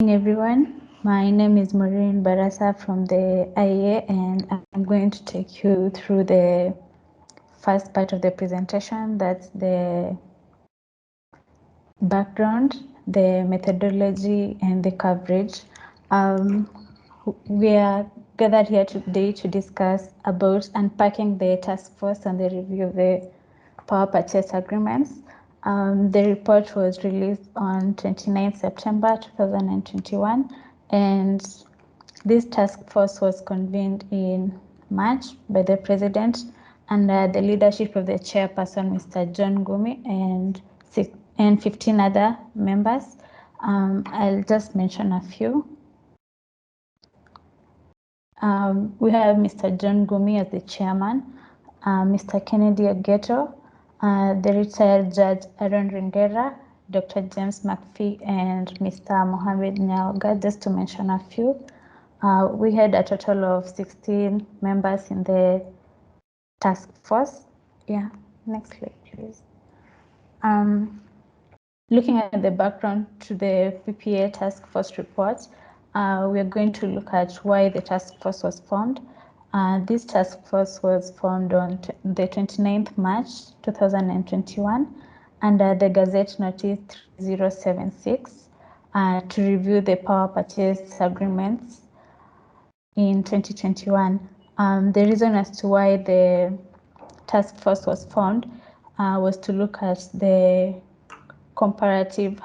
Good morning, everyone. My name is Maureen Barasa from the IEA, and I'm going to take you through the first part of the presentation. That's the background, the methodology, and the coverage. We are gathered here today to discuss about unpacking the task force and the review of the power purchase agreements. The report was released on 29 September 2021, and this task force was convened in March by the President under the leadership of the chairperson, Mr. John Gumi, and 15 other members. I'll just mention a few. We have Mr. John Gumi as the chairman, Mr. Kennedy Ogeto, the retired Judge Aaron Ringera, Dr. James McPhee, and Mr. Mohamed Nyaoga, just to mention a few. We had a total of 16 members in the task force. Yeah, next slide, please. Looking at the background to the PPA task force report, we are going to look at why the task force was formed. This task force was formed on the 29th March 2021 under the Gazette Notice 3076 to review the power purchase agreements in 2021. The reason as to why the task force was formed was to look at the comparative.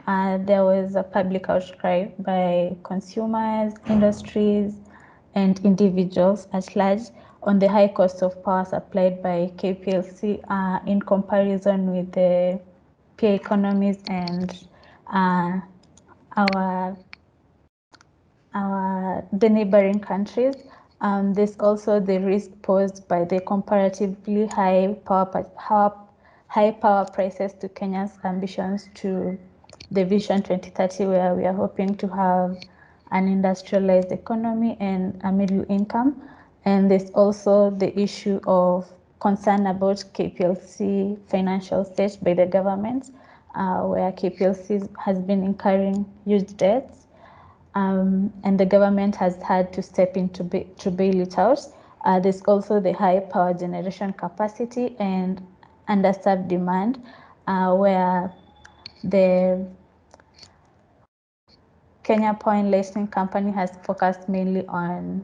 There was a public outcry by consumers, industries, and individuals at large on the high cost of power supplied by KPLC in comparison with the peer economies and the neighboring countries. There's also the risk posed by the comparatively high power prices to Kenya's ambitions to the Vision 2030, where we are hoping to have an industrialized economy and a middle income. And there's also the issue of concern about KPLC financial state by the government, where KPLC has been incurring huge debts. And the government has had to step in to bail it out. There's also the high power generation capacity and underserved demand, where the Kenya Power and Lighting Company has focused mainly on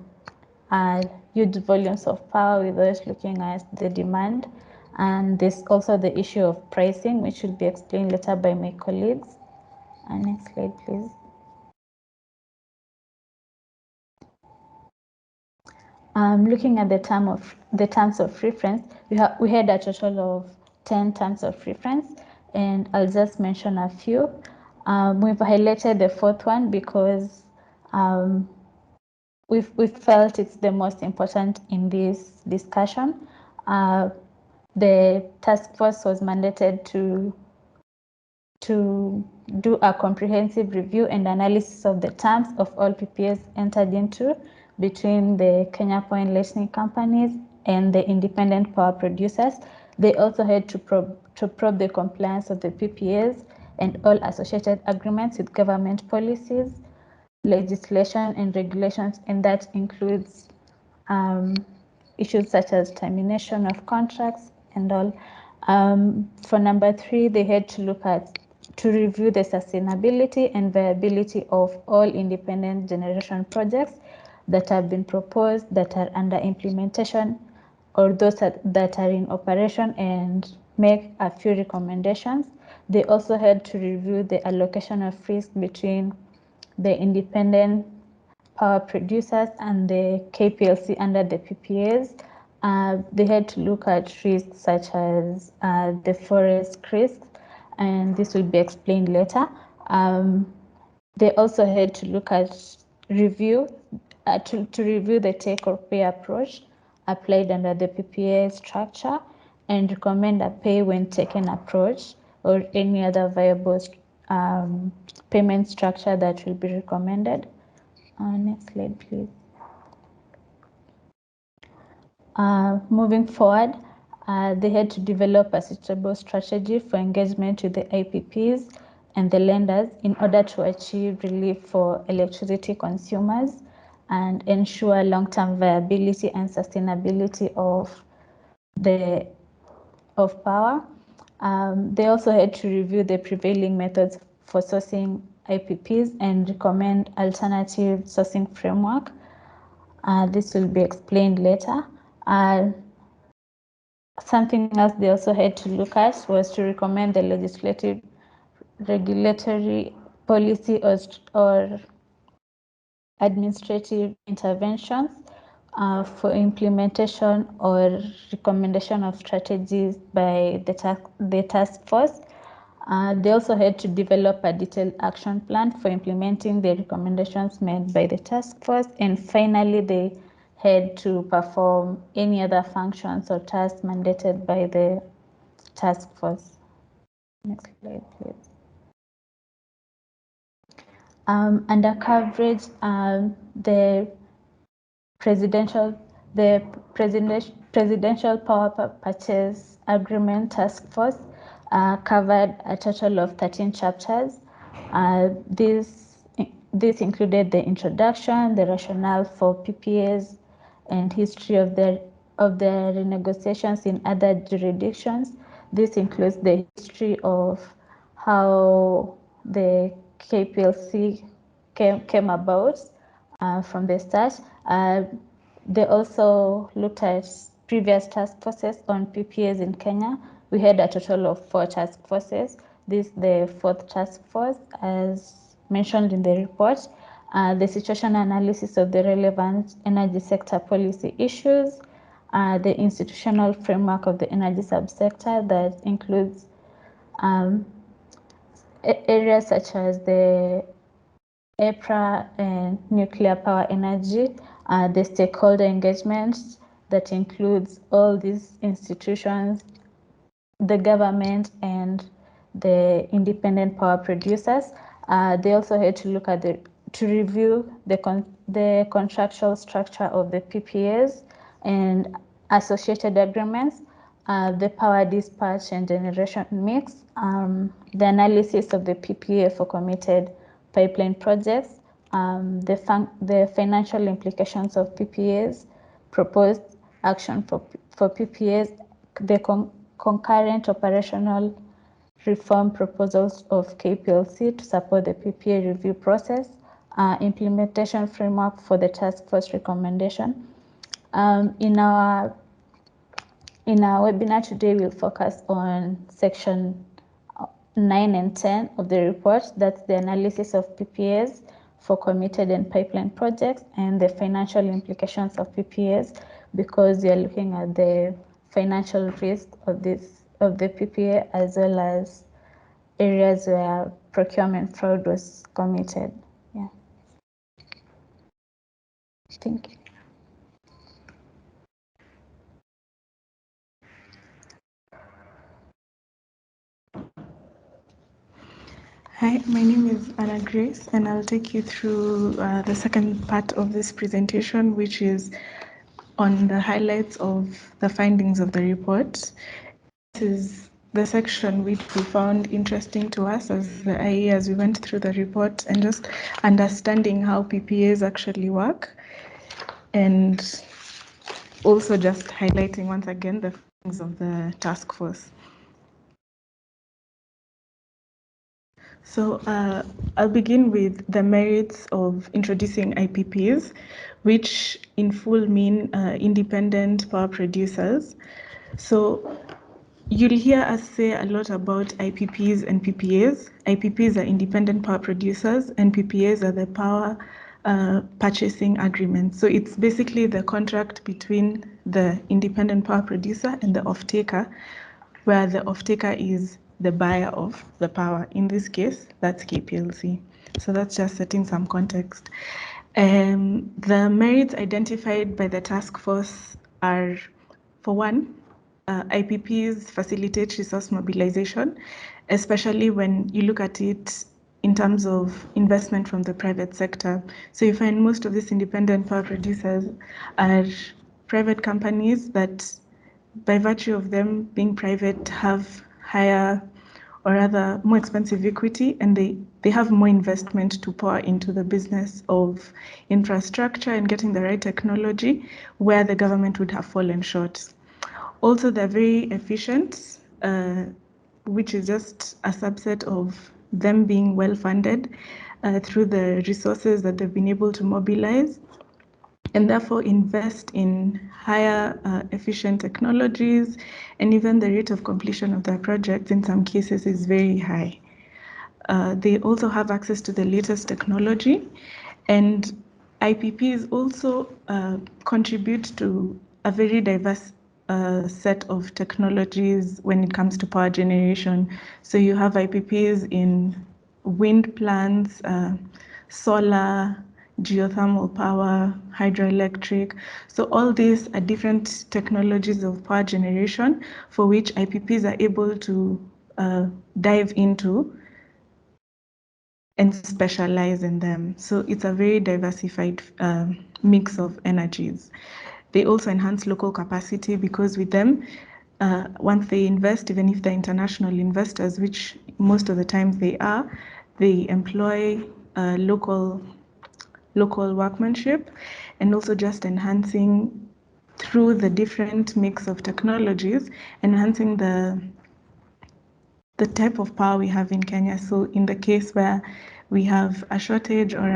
huge volumes of power without looking at the demand. And there's also the issue of pricing, which will be explained later by my colleagues. Next slide, please. Looking at the terms of reference, we had a total of 10 terms of reference, and I'll just mention a few. We've highlighted the fourth one because we felt it's the most important in this discussion. The task force was mandated to do a comprehensive review and analysis of the terms of all PPAs entered into between the Kenya Power and Lighting companies and the independent power producers. They also had to probe the compliance of the PPAs and all associated agreements with government policies, legislation, and regulations, and that includes issues such as termination of contracts and all. For number 3, they had to look at to review the sustainability and viability of all independent generation projects that have been proposed, that are under implementation, or those that are in operation, and make a few recommendations. They also had to review the allocation of risk between the independent power producers and the KPLC under the PPAs. They had to look at risks such as the forest risks, and this will be explained later. They also had to look at review the take or pay approach applied under the PPA structure and recommend a pay when taken approach or any other viable payment structure that will be recommended. Next slide, please. Moving forward, they had to develop a suitable strategy for engagement with the IPPs and the lenders in order to achieve relief for electricity consumers and ensure long-term viability and sustainability of power. They also had to review the prevailing methods for sourcing IPPs and recommend alternative sourcing framework. This will be explained later. Something else they also had to look at was to recommend the legislative, regulatory policy or administrative interventions for implementation or recommendation of strategies by the task force. They also had to develop a detailed action plan for implementing the recommendations made by the task force. And finally, they had to perform any other functions or tasks mandated by the task force. Next slide, please. Under coverage, the presidential power purchase agreement task force covered a total of 13 chapters. This included the introduction, the rationale for PPAs, and history of the renegotiations in other jurisdictions. This includes the history of how the KPLC came about from the start. They also looked at previous task forces on PPAs in Kenya. We had a total of 4 task forces. This is the 4th task force, as mentioned in the report. The situation analysis of the relevant energy sector policy issues, the institutional framework of the energy subsector that includes areas such as the EPRA and nuclear power energy, the stakeholder engagements that includes all these institutions, the government, and the independent power producers. They also had to look at to review the contractual structure of the PPAs and associated agreements, the power dispatch and generation mix, the analysis of the PPA for committed pipeline projects, the financial implications of PPAs, proposed action for PPAs, the concurrent operational reform proposals of KPLC to support the PPA review process, implementation framework for the task force recommendation. In our webinar today, we'll focus on section 9 and 10 of the report. That's the analysis of PPAs for committed and pipeline projects and the financial implications of PPAs, because we are looking at the financial risk of the PPA as well as areas where procurement fraud was committed. Yeah. Thank you. Hi, my name is Anna Grace, and I'll take you through the second part of this presentation, which is on the highlights of the findings of the report. This is the section which we found interesting to us as the IEA as we went through the report and just understanding how PPAs actually work, and also just highlighting once again the findings of the task force. So I'll begin with the merits of introducing IPPs, which in full mean independent power producers. So you'll hear us say a lot about IPPs and PPAs. IPPs are independent power producers, and PPAs are the power purchasing agreements. So it's basically the contract between the independent power producer and the off-taker, where the off-taker is the buyer of the power. In this case, that's KPLC. So that's just setting some context. The merits identified by the task force are, for one, IPPs facilitate resource mobilization, especially when you look at it in terms of investment from the private sector. So you find most of these independent power producers are private companies that, by virtue of them being private, have higher or rather more expensive equity, and they have more investment to pour into the business of infrastructure and getting the right technology, where the government would have fallen short. Also, they're very efficient, which is just a subset of them being well funded through the resources that they've been able to mobilize, and therefore invest in higher efficient technologies, and even the rate of completion of their projects in some cases is very high. They also have access to the latest technology, and IPPs also contribute to a very diverse set of technologies when it comes to power generation. So you have IPPs in wind plants, solar, geothermal power, hydroelectric. So all these are different technologies of power generation for which IPPs are able to dive into and specialize in them. So it's a very diversified mix of energies. They also enhance local capacity because with them, once they invest, even if they're international investors, which most of the times they are, they employ local workmanship, and also just enhancing through the different mix of technologies, enhancing the type of power we have in Kenya. So in the case where we have a shortage or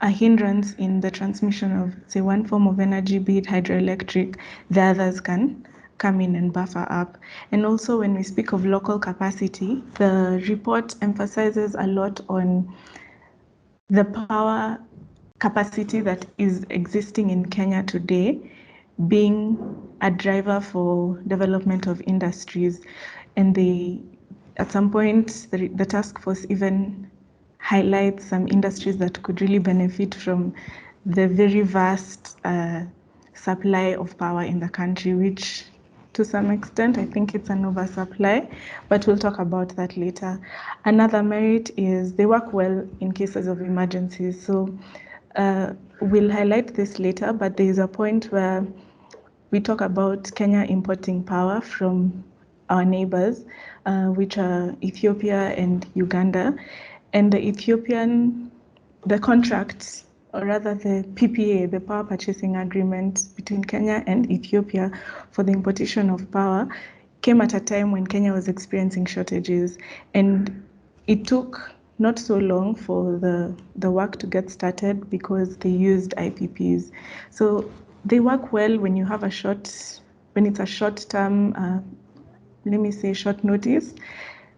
a hindrance in the transmission of, say, one form of energy, be it hydroelectric, the others can come in and buffer up. And also when we speak of local capacity, the report emphasizes a lot on the power capacity that is existing in Kenya today being a driver for development of industries. And at some point, the task force even highlights some industries that could really benefit from the very vast supply of power in the country, which to some extent, I think it's an oversupply, but we'll talk about that later. Another merit is they work well in cases of emergencies. So we'll highlight this later, but there is a point where we talk about Kenya importing power from our neighbors, which are Ethiopia and Uganda. And the contracts, or rather the PPA, the Power Purchasing Agreement between Kenya and Ethiopia for the importation of power, came at a time when Kenya was experiencing shortages. And it took not so long for the work to get started because they used IPPs. So they work well when you have when it's a short term, let me say short notice,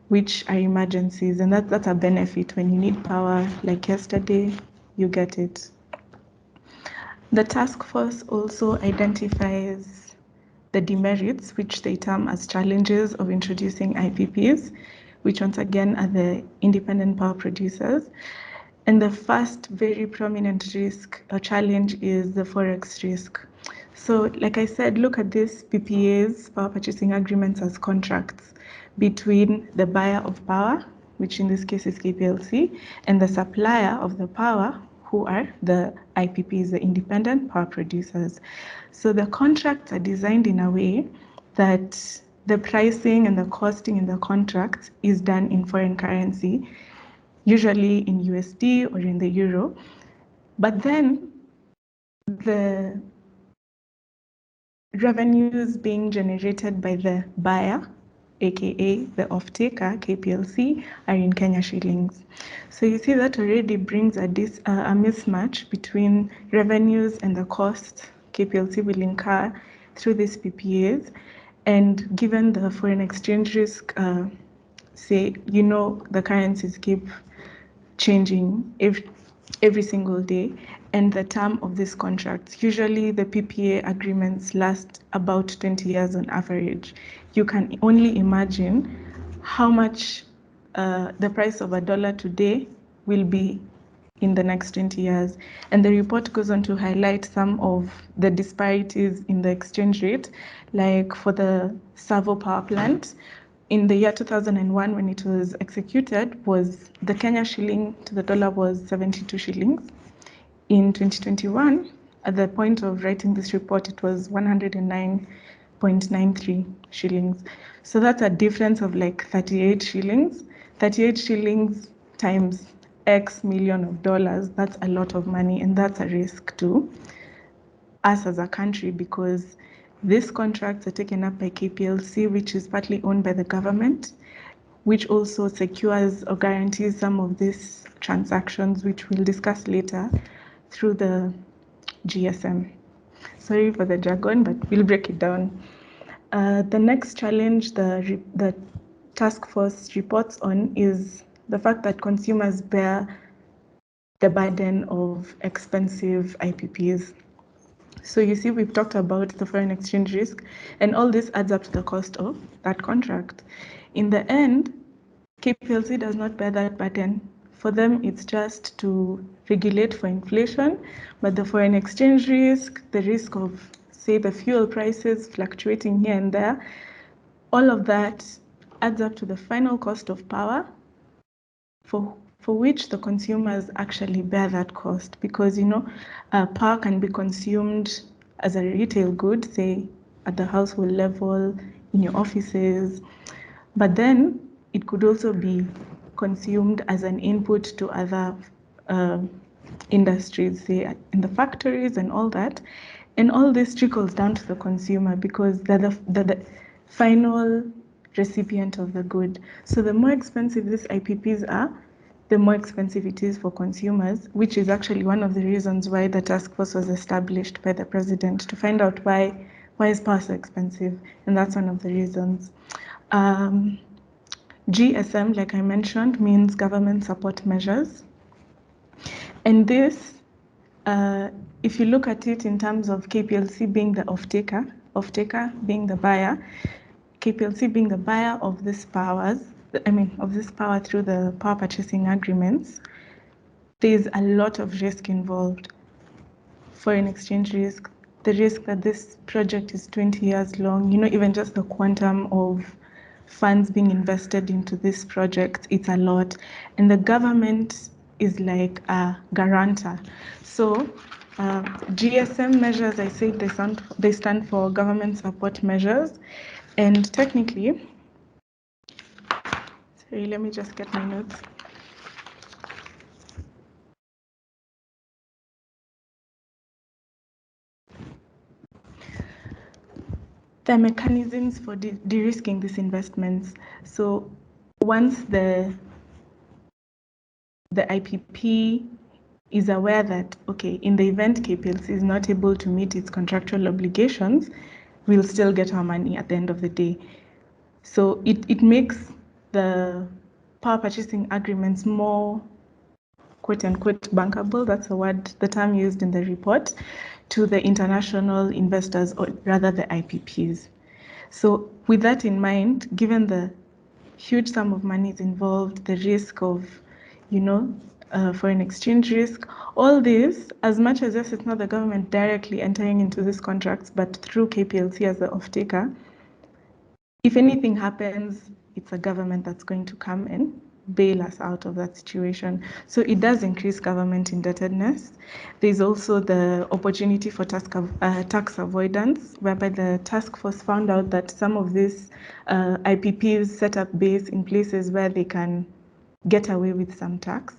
which are emergencies, and that's a benefit. When you need power, like yesterday, you get it. The task force also identifies the demerits, which they term as challenges of introducing IPPs, which once again are the independent power producers. And the first very prominent risk or challenge is the forex risk. So like I said, look at these PPAs, power purchasing agreements, as contracts between the buyer of power, which in this case is KPLC, and the supplier of the power, who are the IPPs, the independent power producers. So the contracts are designed in a way that the pricing and the costing in the contracts is done in foreign currency, usually in USD or in the euro. But then the revenues being generated by the buyer, aka the off-taker, KPLC, are in Kenya shillings. So you see that already brings a mismatch between revenues and the cost KPLC will incur through these PPAs. And given the foreign exchange risk, say, the currencies keep changing every single day, and the term of these contracts. Usually the PPA agreements last about 20 years on average. You can only imagine how much the price of $1 today will be in the next 20 years. And the report goes on to highlight some of the disparities in the exchange rate, like for the Savo power plant. In the year 2001, when it was executed, the Kenya shilling to the dollar was 72 shillings. In 2021, at the point of writing this report, it was 109.6 0.93 shillings. So that's a difference of like 38 shillings. 38 shillings times X million of dollars, that's a lot of money, and that's a risk to us as a country, because these contracts are taken up by KPLC, which is partly owned by the government, which also secures or guarantees some of these transactions, which we'll discuss later, through the GSM. Sorry for the jargon, but we'll break it down. The next challenge the task force reports on is the fact that consumers bear the burden of expensive IPPs. So you see, we've talked about the foreign exchange risk, and all this adds up to the cost of that contract. In the end, KPLC does not bear that burden. For them, it's just to regulate for inflation, but the foreign exchange risk, the risk of, say, the fuel prices fluctuating here and there, all of that adds up to the final cost of power, for which the consumers actually bear that cost, because power can be consumed as a retail good, say at the household level, in your offices, but then it could also be consumed as an input to other industries, say in the factories and all that. And all this trickles down to the consumer, because they're the final recipient of the good. So the more expensive these IPPs are, the more expensive it is for consumers, which is actually one of the reasons why the task force was established by the president, to find out why is power so expensive, and that's one of the reasons. GSM, like I mentioned, means government support measures. And this, if you look at it in terms of KPLC being the off-taker being the buyer, KPLC being the buyer of this power through the power purchasing agreements, there's a lot of risk involved. Foreign exchange risk, the risk that this project is 20 years long, even just the quantum of funds being invested into this project, it's a lot. And the government is like a guarantor. So GSM measures, I said they stand for government support measures. And technically, sorry, let me just get my notes. There are mechanisms for de-risking these investments. So once the IPP is aware that, okay, in the event KPLC is not able to meet its contractual obligations, we'll still get our money at the end of the day. So it makes the power purchasing agreements more, quote unquote, bankable, that's the term used in the report, to the international investors, or rather the IPPs. So with that in mind, given the huge sum of money is involved, the risk of, foreign exchange risk, all this, as much as yes, it's not the government directly entering into these contracts, but through KPLC as the off-taker, if anything happens, it's a government that's going to come and bail us out of that situation. So it does increase government indebtedness. There's also the opportunity for tax avoidance, whereby the task force found out that some of these IPPs set up base in places where they can get away with some tax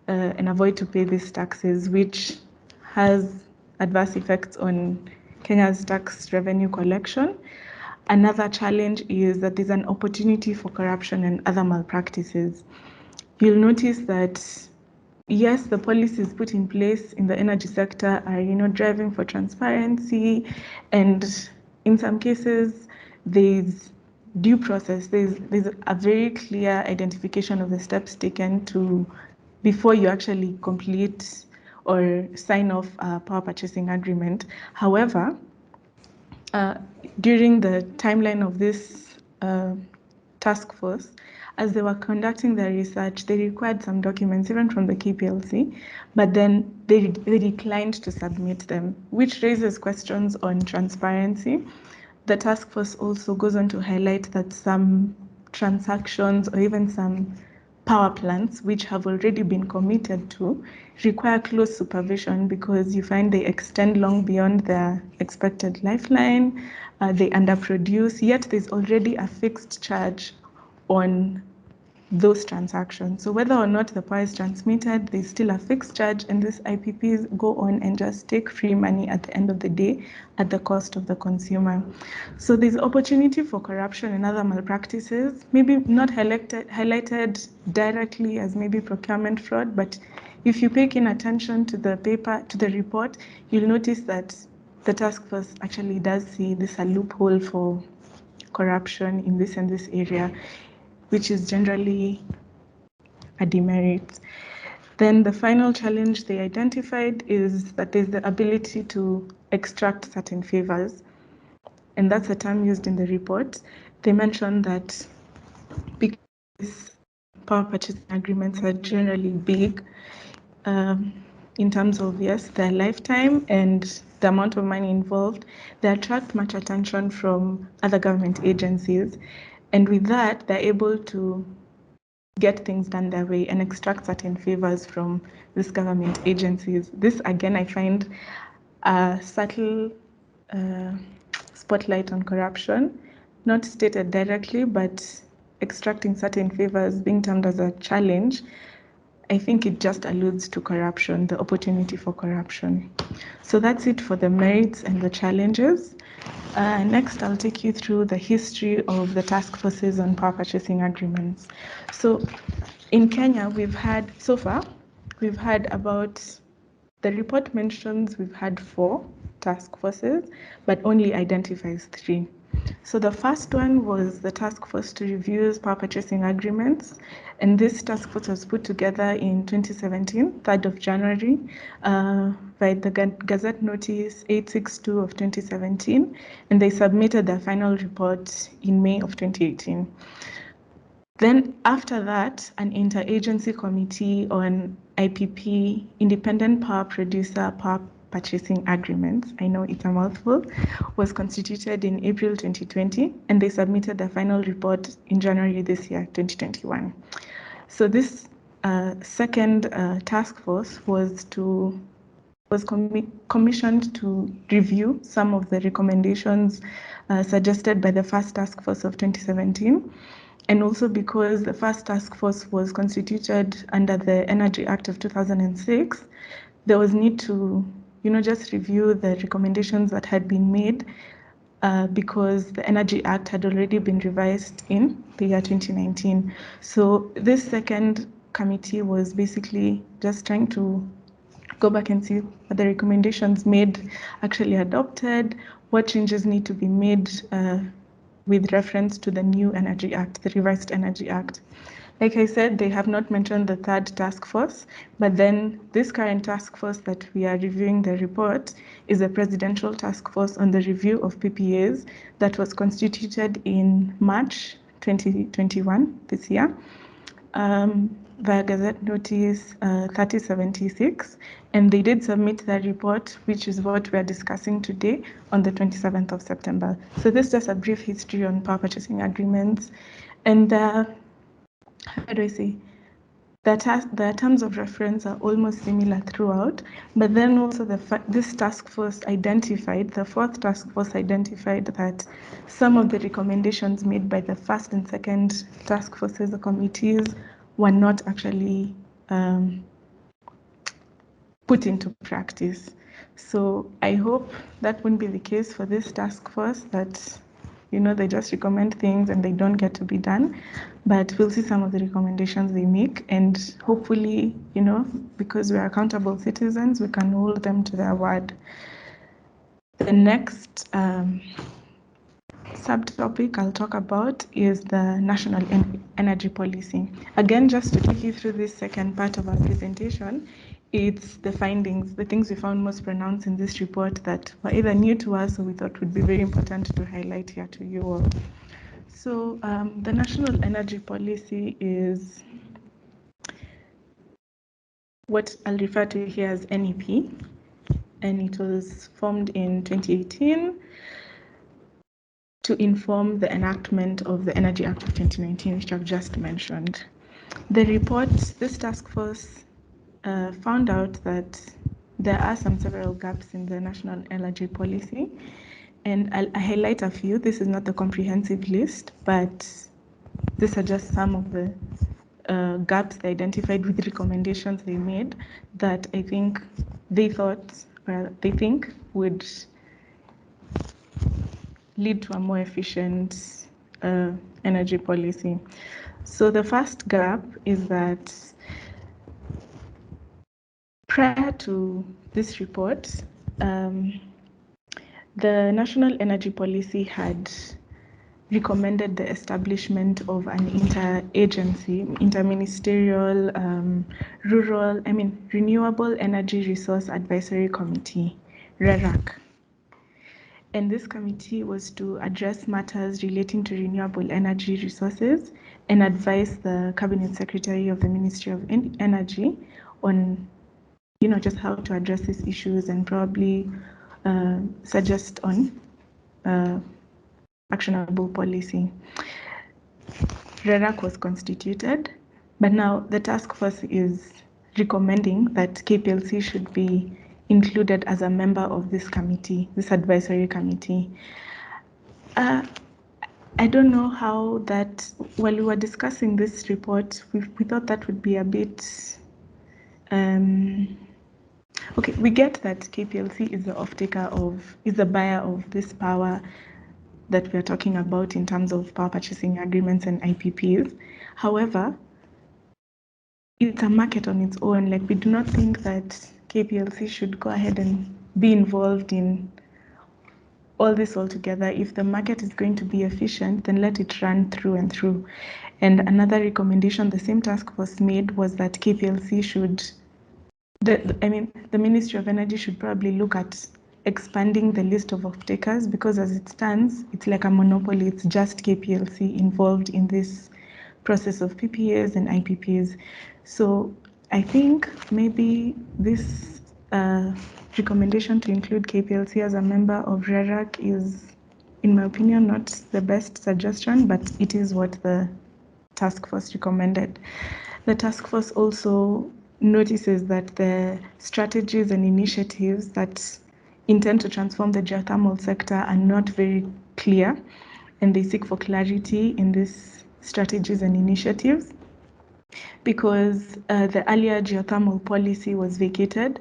and avoid to pay these taxes, which has adverse effects on Kenya's tax revenue collection. Another challenge is that there's an opportunity for corruption and other malpractices. You'll notice that, yes, the policies put in place in the energy sector are, driving for transparency, and in some cases, there's due process. There's a very clear identification of the steps taken before you actually complete or sign off a power purchasing agreement. However, during the timeline of this task force, as they were conducting their research, they required some documents, even from the KPLC, but then they declined to submit them, which raises questions on transparency. The task force also goes on to highlight that some transactions or even some power plants, which have already been committed to, require close supervision because you find they extend long beyond their expected lifeline, they underproduce, yet there's already a fixed charge on those transactions. So whether or not the power is transmitted, there's still a fixed charge, and these IPPs go on and just take free money at the end of the day at the cost of the consumer. So there's opportunity for corruption and other malpractices, maybe not highlighted directly as maybe procurement fraud, but if you pay keen attention to the paper, to the report, you'll notice that the task force actually does see this a loophole for corruption in this and this area, which is generally a demerit. Then the final challenge they identified is that there's the ability to extract certain favors, and that's a term used in the report. They mentioned that because power purchasing agreements are generally big, in terms of, yes, their lifetime and the amount of money involved, they attract much attention from other government agencies. And with that, they're able to get things done their way and extract certain favors from these government agencies. This, again, I find a subtle spotlight on corruption, not stated directly, but extracting certain favors being termed as a challenge. I think it just alludes to corruption, the opportunity for corruption. So that's it for the merits and the challenges. Next, I'll take you through the history of the task forces on power purchasing agreements. So in Kenya, we've had about, the report mentions we've had 4 task forces, but only identifies 3. So the first one was the task force to review power purchasing agreements, and this task force was put together in 2017, 3rd of January, by the Gazette Notice 862 of 2017, and they submitted their final report in May of 2018. Then after that, an interagency committee on IPP, Independent Power Producer Power Purchasing Agreements, I know it's a mouthful, was constituted in April 2020, and they submitted their final report in January this year, 2021. So this second task force was commissioned to review some of the recommendations suggested by the first task force of 2017. And also because the first task force was constituted under the Energy Act of 2006, there was need to, just review the recommendations that had been made because the Energy Act had already been revised in the year 2019. So this second committee was basically just trying to go back and see what the recommendations made actually adopted, what changes need to be made with reference to the new Energy Act, the revised Energy Act. Like I said, they have not mentioned the third task force, but then this current task force that we are reviewing the report is a presidential task force on the review of PPAs that was constituted in March 2021, this year, via Gazette Notice 3076, and they did submit their report, which is what we are discussing today, on the 27th of September. So this is just a brief history on power purchasing agreements, and how do I say? The terms of reference are almost similar throughout, but then also this task force identified, the fourth task force identified that some of the recommendations made by the first and second task forces, the committees, were not actually put into practice. So I hope that won't be the case for this task force, that they just recommend things and they don't get to be done. But we'll see some of the recommendations they make, and hopefully, because we're accountable citizens, we can hold them to their word. The next subtopic I'll talk about is the National Energy Policy. Again, just to take you through this second part of our presentation, it's the findings, the things we found most pronounced in this report that were either new to us or we thought would be very important to highlight here to you all. So the National Energy Policy is what I'll refer to here as NEP, and it was formed in 2018 to inform the enactment of the Energy Act of 2019, which I've just mentioned. The report, this task force found out that there are several gaps in the national energy policy, and I'll highlight a few. This is not the comprehensive list, but these are just some of the gaps they identified with recommendations they made that I think they think would lead to a more efficient energy policy. So the first gap is that prior to this report, the National Energy Policy had recommended the establishment of an interministerial Renewable Energy Resource Advisory Committee, RERAC. And this committee was to address matters relating to renewable energy resources and advise the Cabinet Secretary of the Ministry of Energy on, just how to address these issues and probably suggest on actionable policy. RERAC was constituted, but now the task force is recommending that KPLC should be included as a member of this committee, this advisory committee. I don't know how that, while we were discussing this report, we thought that would be a bit, okay, we get that KPLC is the buyer of this power that we're talking about in terms of power purchasing agreements and IPPs. However, it's a market on its own. Like, we do not think that KPLC should go ahead and be involved in all this altogether. If the market is going to be efficient, then let it run through and through. And another recommendation the same task force made was that KPLC should, the Ministry of Energy should probably look at expanding the list of off-takers, because as it stands, it's like a monopoly. It's just KPLC involved in this process of PPAs and IPPs. So I think maybe this recommendation to include KPLC as a member of RERAC is, in my opinion, not the best suggestion, but it is what the task force recommended. The task force also notices that the strategies and initiatives that intend to transform the geothermal sector are not very clear, and they seek for clarity in these strategies and initiatives, because the earlier geothermal policy was vacated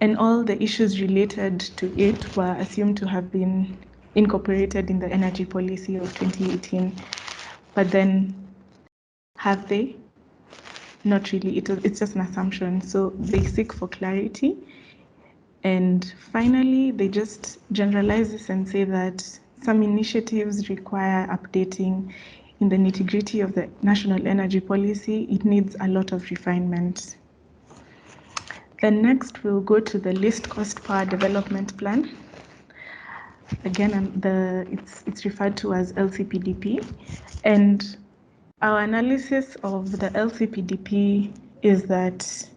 and all the issues related to it were assumed to have been incorporated in the energy policy of 2018. But then, have they? Not really. It's just an assumption. So they seek for clarity. And finally, they just generalize this and say that some initiatives require updating. In the nitty-gritty of the national energy policy, it needs a lot of refinement. Then next, we'll go to the least cost power development plan. Again, it's referred to as LCPDP. And our analysis of the LCPDP is that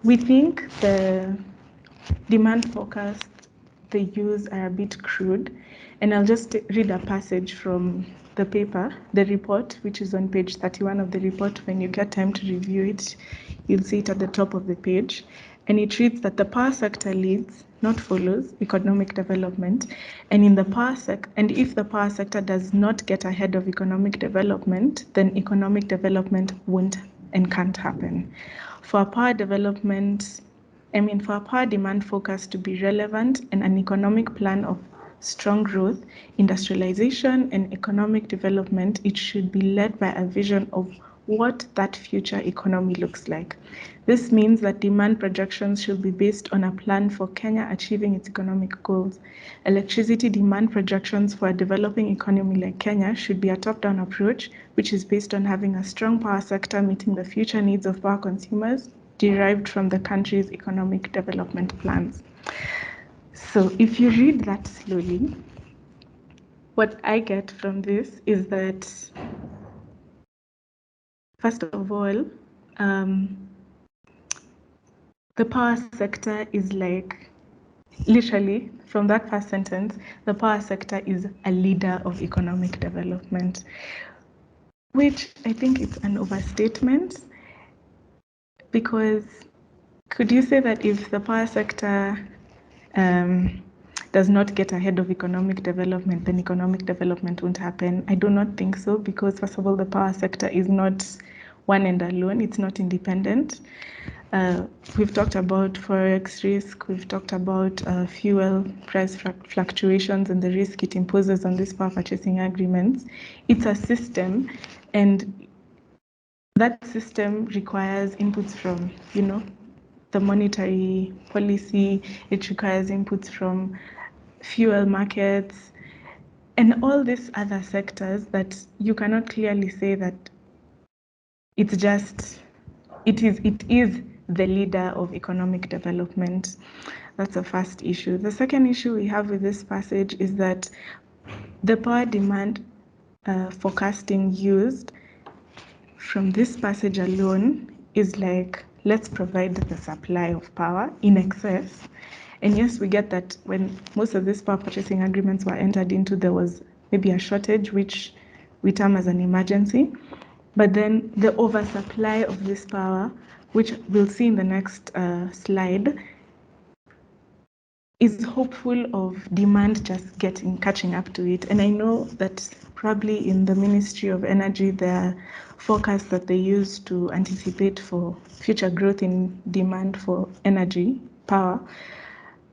we think the demand forecasts they use are a bit crude. And I'll just read a passage from the paper, the report, which is on page 31 of the report. When you get time to review it, you'll see it at the top of the page. And it reads that the power sector leads, not follows, economic development. And if the power sector does not get ahead of economic development, then economic development won't and can't happen. For power demand forecast to be relevant and an economic plan of strong growth, industrialization, and economic development, it should be led by a vision of what that future economy looks like. This means that demand projections should be based on a plan for Kenya achieving its economic goals. Electricity demand projections for a developing economy like Kenya should be a top-down approach, which is based on having a strong power sector meeting the future needs of power consumers derived from the country's economic development plans. So if you read that slowly, what I get from this is that, first of all, the power sector is like, literally, from that first sentence, the power sector is a leader of economic development. which I think it's an overstatement, because could you say that if the power sector does not get ahead of economic development, then economic development won't happen? I do not think so, because first of all, the power sector is not one and alone, it's not independent. We've talked about forex risk, we've talked about fuel price fluctuations and the risk it imposes on these power purchasing agreements. It's a system, and that system requires inputs from, the monetary policy, it requires inputs from fuel markets, and all these other sectors that you cannot clearly say that it is the leader of economic development. That's the first issue. The second issue we have with this passage is that the power demand forecasting used from this passage alone is like, let's provide the supply of power in excess. And yes, we get that when most of these power purchasing agreements were entered into, there was maybe a shortage, which we term as an emergency. But then the oversupply of this power, which we'll see in the next slide, is hopeful of demand just catching up to it. And I know that probably in the Ministry of Energy, there are forecasts that they use to anticipate for future growth in demand for energy, power.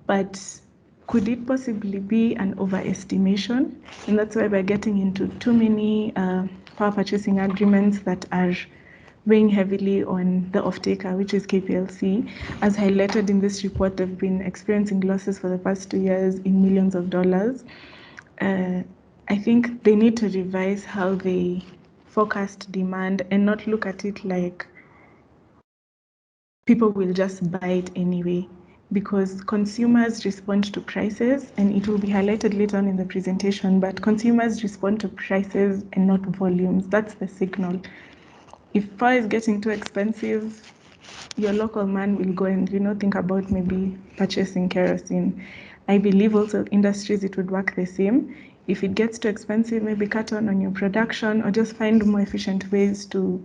But could it possibly be an overestimation? And that's why we're getting into too many power purchasing agreements that are weighing heavily on the off-taker, which is KPLC. As highlighted in this report, they've been experiencing losses for the past 2 years in millions of dollars. I think they need to revise how they forecast demand and not look at it like people will just buy it anyway, because consumers respond to prices, and it will be highlighted later on in the presentation, but consumers respond to prices and not volumes. That's the signal. If power is getting too expensive, your local man will go and think about maybe purchasing kerosene. I believe also industries, it would work the same. If it gets too expensive, maybe cut on your production or just find more efficient ways to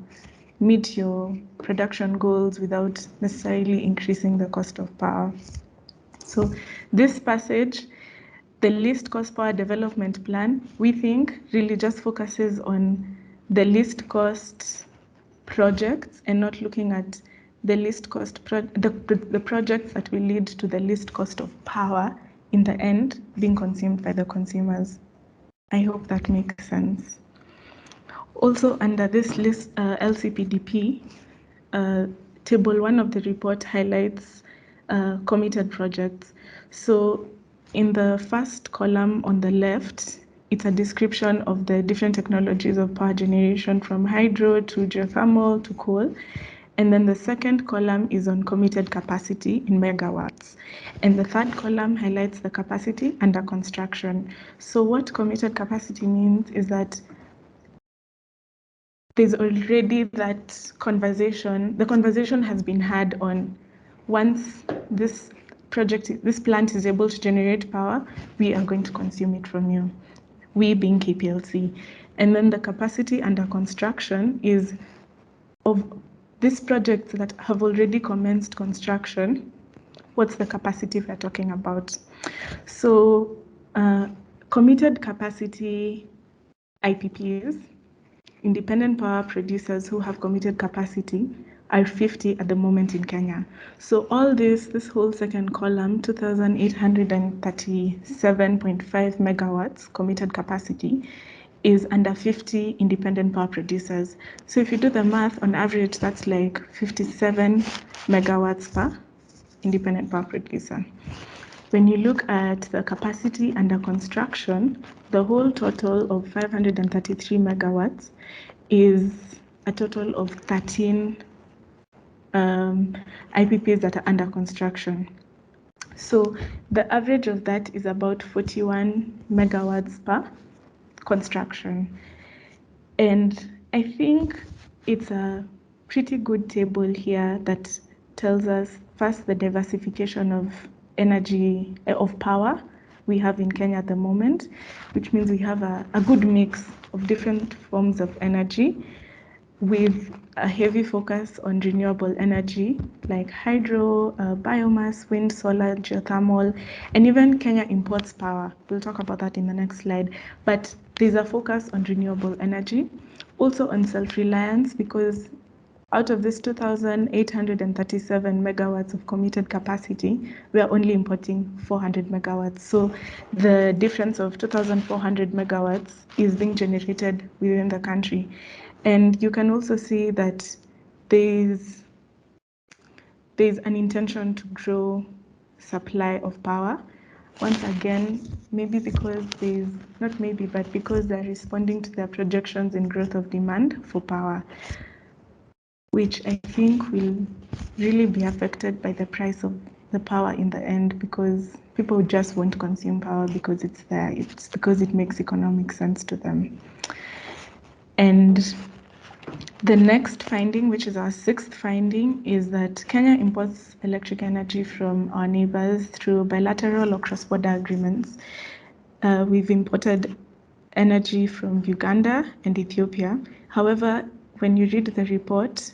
meet your production goals without necessarily increasing the cost of power. So this passage, the least cost power development plan, we think really just focuses on the least cost projects and not looking at the least cost, the projects that will lead to the least cost of power in the end being consumed by the consumers. I hope that makes sense. Also under this list, LCPDP, table 1 of the report highlights committed projects. So in the first column on the left, it's a description of the different technologies of power generation, from hydro to geothermal to coal. And then the second column is on committed capacity in megawatts. And the third column highlights the capacity under construction. So what committed capacity means is that there's already that conversation. The conversation has been had on, once this plant is able to generate power, we are going to consume it from you, we being KPLC. And then the capacity under construction is of these projects that have already commenced construction. What's the capacity we're talking about? So committed capacity IPPs, independent power producers who have committed capacity, are 50 at the moment in Kenya. So all this whole second column, 2,837.5 megawatts committed capacity, is under 50 independent power producers. So if you do the math, on average, that's like 57 megawatts per independent power producer. When you look at the capacity under construction, the whole total of 533 megawatts is a total of 13 IPPs that are under construction. So the average of that is about 41 megawatts per construction. And I think it's a pretty good table here that tells us, first, the diversification of energy, of power we have in Kenya at the moment, which means we have a good mix of different forms of energy with a heavy focus on renewable energy like hydro, biomass, wind, solar, geothermal, and even Kenya imports power. We'll talk about that in the next slide. But there's a focus on renewable energy, also on self-reliance, because out of this 2,837 megawatts of committed capacity, we are only importing 400 megawatts. So the difference of 2,400 megawatts is being generated within the country. And you can also see that there's an intention to grow supply of power. Once again, maybe because because they're responding to their projections in growth of demand for power, which I think will really be affected by the price of the power in the end, because people just won't consume power because it's there. It's because it makes economic sense to them. And the next finding, which is our sixth finding, is that Kenya imports electric energy from our neighbors through bilateral or cross-border agreements. We've imported energy from Uganda and Ethiopia. However, when you read the report,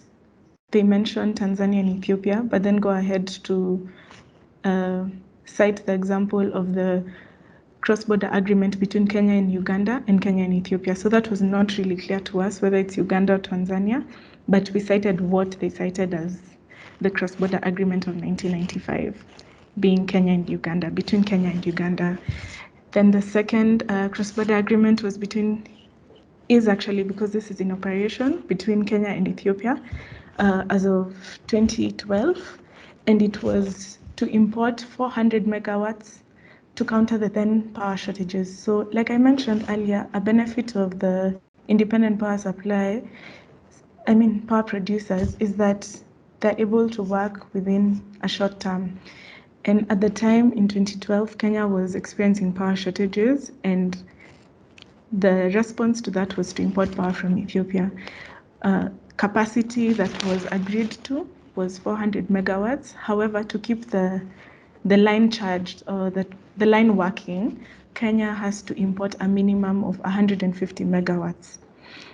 they mention Tanzania and Ethiopia, but then go ahead to cite the example of the cross-border agreement between Kenya and Uganda and Kenya and Ethiopia. So that was not really clear to us whether it's Uganda or Tanzania, but we cited what they cited as the cross-border agreement of 1995, being Kenya and Uganda, between Kenya and Uganda. Then the second cross-border agreement is actually, because this is in operation, between Kenya and Ethiopia as of 2012, and it was to import 400 megawatts to counter the then power shortages. So like I mentioned earlier, a benefit of the independent power power producers, is that they're able to work within a short term. And at the time in 2012, Kenya was experiencing power shortages, and the response to that was to import power from Ethiopia. Capacity that was agreed to was 400 megawatts. However, to keep the line charged or the line working, Kenya has to import a minimum of 150 megawatts.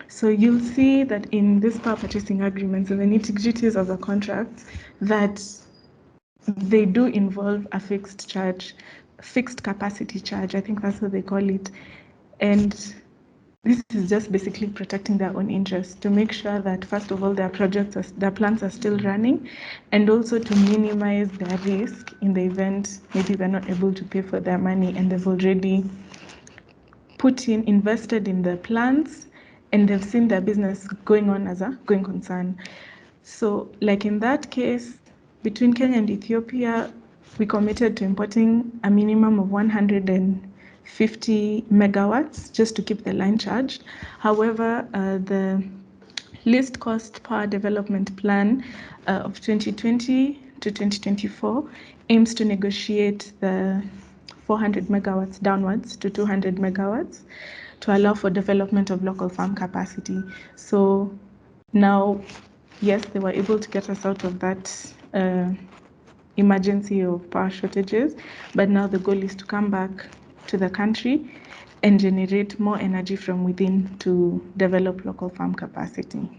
So you'll see that in these power purchasing agreements and the nitty-gritties of the contracts, that they do involve a fixed capacity charge. I think that's what they call it. And this is just basically protecting their own interests, to make sure that, first of all, their plants are still running, and also to minimize their risk in the event maybe they're not able to pay for their money and they've already invested in the plants and they've seen their business going on as a going concern. So like in that case, between Kenya and Ethiopia, we committed to importing a minimum of 150 megawatts just to keep the line charged. However, the least cost power development plan of 2020 to 2024 aims to negotiate the 400 megawatts downwards to 200 megawatts to allow for development of local farm capacity. So now, yes, they were able to get us out of that emergency of power shortages, but now the goal is to come back to the country and generate more energy from within to develop local farm capacity.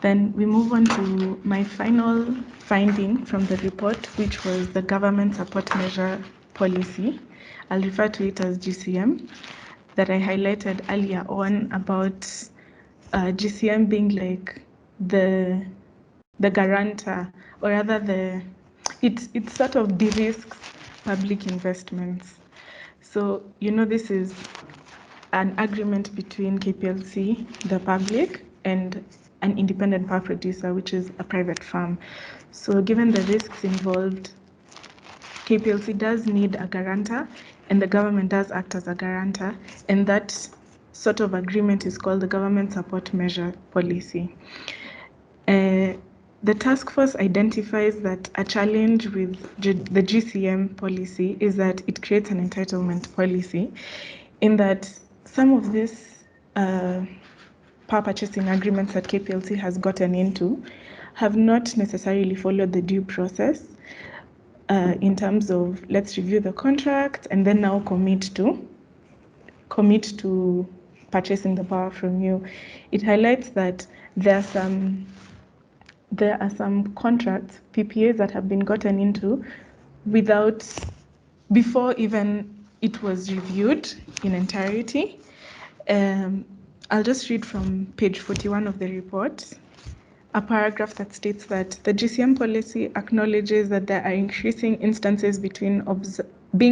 Then we move on to my final finding from the report, which was the government support measure policy. I'll refer to it as GCM, that I highlighted earlier on about GCM being like the guarantor, or rather it sort of de-risks public investments. So, this is an agreement between KPLC, the public, and an independent power producer, which is a private firm. So given the risks involved, KPLC does need a guarantor, and the government does act as a guarantor, and that sort of agreement is called the government support measure policy. The Taskforce identifies that a challenge with the GCM policy is that it creates an entitlement policy, in that some of these power purchasing agreements that KPLC has gotten into have not necessarily followed the due process. in terms of let's review the contract and then now commit to purchasing the power from you. It highlights that there are some contracts, PPAs, that have been gotten into before even it was reviewed in entirety. I'll just read from page 41 of the report, a paragraph that states that the GCM policy acknowledges that there are increasing instances being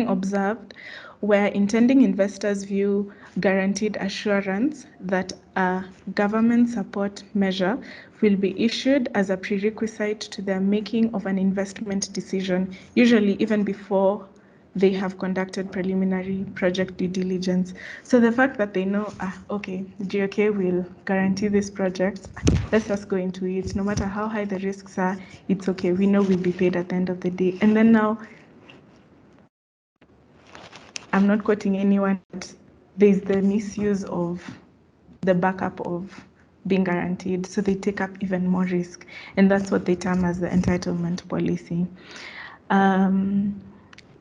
observed where intending investors view guaranteed assurance that a government support measure will be issued as a prerequisite to their making of an investment decision, usually even before they have conducted preliminary project due diligence. So the fact that they know, okay, GOK will guarantee this project, let's just go into it. No matter how high the risks are, it's okay. We know we'll be paid at the end of the day. And then now, I'm not quoting anyone, but there's the misuse of the backup of being guaranteed. So they take up even more risk. And that's what they term as the entitlement policy.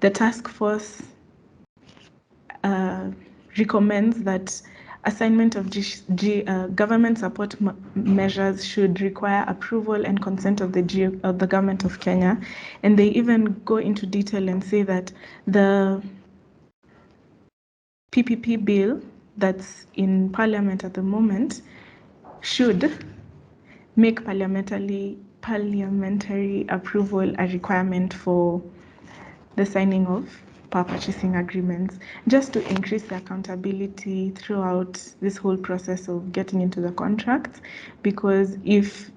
The Taskforce recommends that assignment of government support measures should require approval and consent of the government of Kenya. And they even go into detail and say that the PPP bill that's in Parliament at the moment should make parliamentary approval a requirement for the signing of power purchasing agreements, just to increase the accountability throughout this whole process of getting into the contract. Because if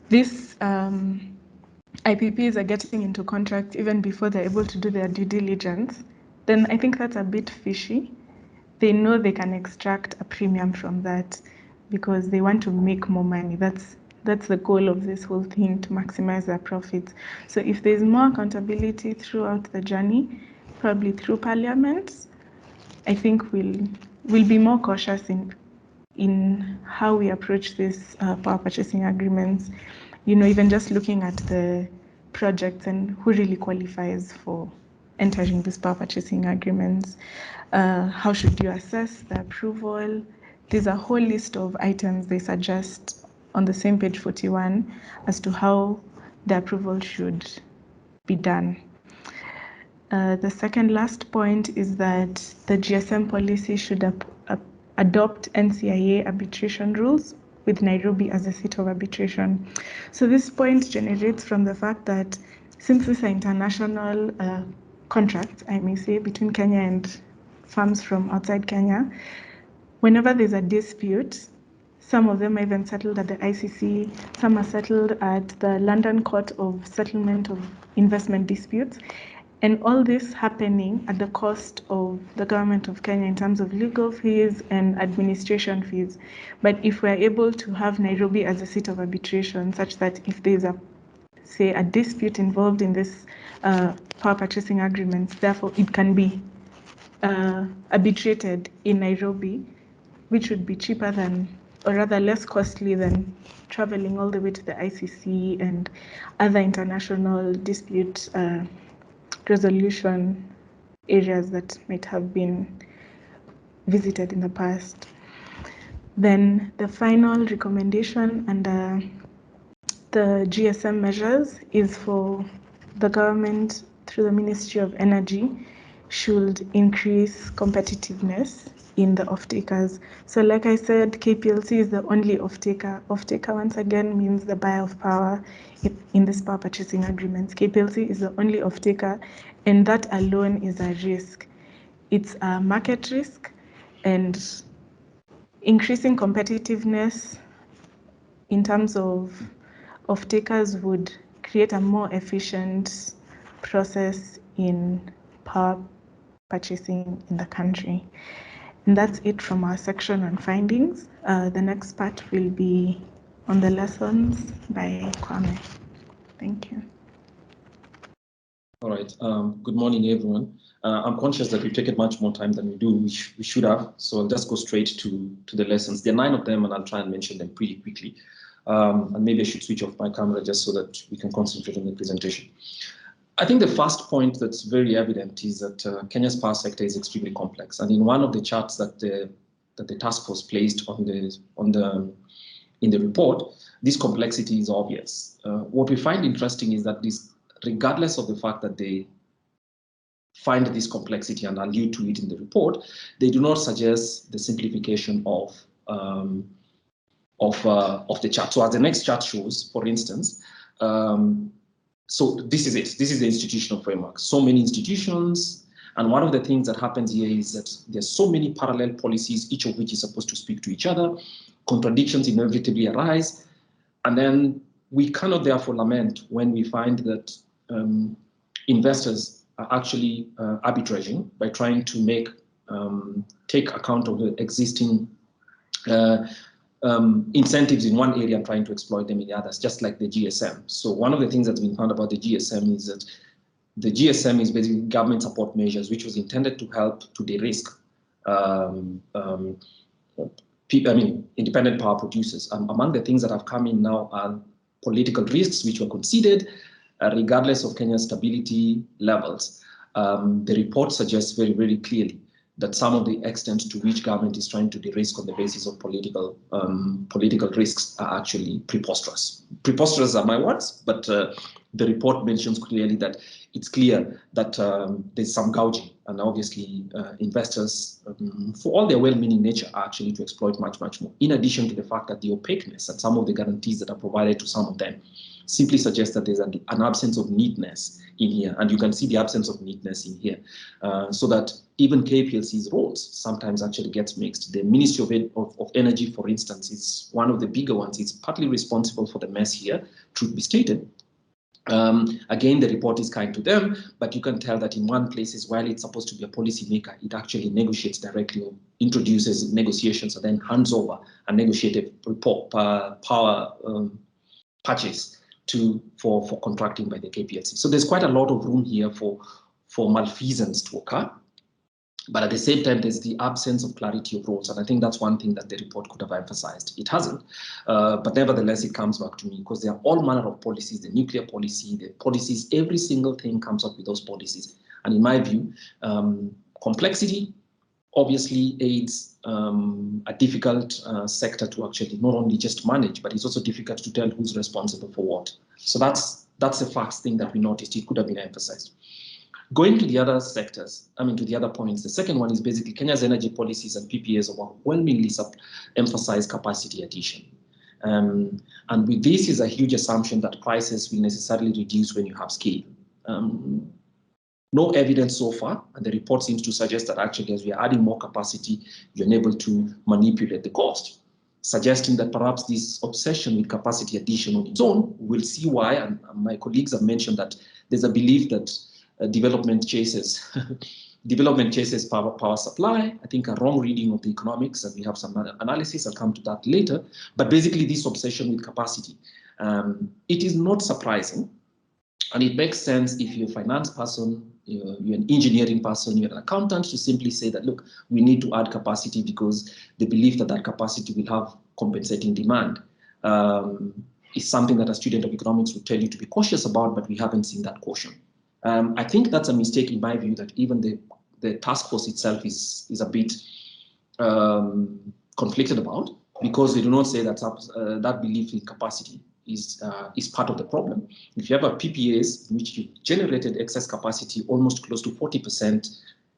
these IPPs are getting into contracts even before they're able to do their due diligence, then I think that's a bit fishy. They know they can extract a premium from that because they want to make more money. That's the goal of this whole thing, to maximize their profits. So if there's more accountability throughout the journey, probably through Parliament, I think we'll be more cautious in how we approach this power purchasing agreements. Even just looking at the projects and who really qualifies for entering these power purchasing agreements. How should you assess the approval? There's a whole list of items they suggest on the same page 41 as to how the approval should be done. The second last point is that the GSM policy should adopt NCIA arbitration rules with Nairobi as a seat of arbitration. So this point generates from the fact that since these are international contracts, I may say, between Kenya and firms from outside Kenya, whenever there's a dispute, some of them are even settled at the ICC, some are settled at the London Court of Settlement of Investment Disputes, and all this happening at the cost of the government of Kenya in terms of legal fees and administration fees. But if we're able to have Nairobi as a seat of arbitration, such that if there's a dispute involved in this power purchasing agreements, therefore it can be arbitrated in Nairobi, which would be cheaper than, or rather less costly than, traveling all the way to the ICC and other international dispute resolution areas that might have been visited in the past. Then the final recommendation under the GSM measures is for the government, through the Ministry of Energy, should increase competitiveness in the off-takers. So like I said, KPLC is the only off-taker. Off-taker, once again, means the buyer of power in this power purchasing agreements. KPLC is the only off-taker, and that alone is a risk. It's a market risk, and increasing competitiveness in terms of off-takers would create a more efficient process in power purchasing in the country. And that's it from our section on findings. The next part will be on the lessons by Kwame. Thank you. All right. Good morning, everyone. I'm conscious that we've taken much more time than we should have, so I'll just go straight to the lessons. There are 9 of them, and I'll try and mention them pretty quickly. And maybe I should switch off my camera just so that we can concentrate on the presentation. I think the first point that's very evident is that Kenya's power sector is extremely complex. And in one of the charts that the task force placed in the report, this complexity is obvious. What we find interesting is that this, regardless of the fact that they find this complexity and allude to it in the report, they do not suggest the simplification of the chart. So as the next chart shows, for instance, so this is it. This is the institutional framework. So many institutions. And one of the things that happens here is that there's so many parallel policies, each of which is supposed to speak to each other. Contradictions inevitably arise. And then we cannot therefore lament when we find that investors are actually arbitraging by trying to take account of the existing incentives in one area and trying to exploit them in the others, just like the GSM. So one of the things that's been found about the GSM is that the GSM is basically government support measures, which was intended to help to de-risk independent power producers. Among the things that have come in now are political risks, which were considered, regardless of Kenya's stability levels. The report suggests very, very clearly that some of the extent to which government is trying to de-risk on the basis of political risks are actually preposterous. Preposterous are my words, but the report mentions clearly that it's clear that there's some gouging, and obviously investors, for all their well-meaning nature, are actually to exploit much, much more, in addition to the fact that the opaqueness and some of the guarantees that are provided to some of them simply suggests that there's an absence of neatness in here, and you can see the absence of neatness in here, so that even KPLC's roles sometimes actually gets mixed. The Ministry of Energy, for instance, is one of the bigger ones. It's partly responsible for the mess here, truth be stated. Again, the report is kind to them, but you can tell that in one places, while it's supposed to be a policy maker, it actually negotiates directly, or introduces negotiations, and then hands over a negotiated power purchase for contracting by the KPLC. So there's quite a lot of room here for malfeasance to occur. But at the same time, there's the absence of clarity of roles. And I think that's one thing that the report could have emphasized. It hasn't. But nevertheless, it comes back to me because there are all manner of policies, the nuclear policy, the policies, every single thing comes up with those policies. And in my view, complexity obviously aids a difficult sector to actually not only just manage, but it's also difficult to tell who's responsible for what. So that's the first thing that we noticed. It could have been emphasized. Going to the other sectors, to the other points, the second one is basically Kenya's energy policies and PPAs overwhelmingly emphasize capacity addition. And with this is a huge assumption that prices will necessarily reduce when you have scale. No evidence so far, and the report seems to suggest that actually as we are adding more capacity, you're able to manipulate the cost, suggesting that perhaps this obsession with capacity addition on its own, we'll see why, and my colleagues have mentioned that there's a belief that development chases power supply. I think a wrong reading of the economics, and we have some analysis, I'll come to that later, but basically this obsession with capacity. It is not surprising, and it makes sense if you're a finance person, you're an engineering person, you're an accountant, to simply say that, look, we need to add capacity because the belief that that capacity will have compensating demand is something that a student of economics would tell you to be cautious about, but we haven't seen that caution. I think that's a mistake in my view, that even the task force itself is a bit conflicted about, because they do not say that that belief in capacity is part of the problem. If you have a PPAs in which you generated excess capacity, almost close to 40%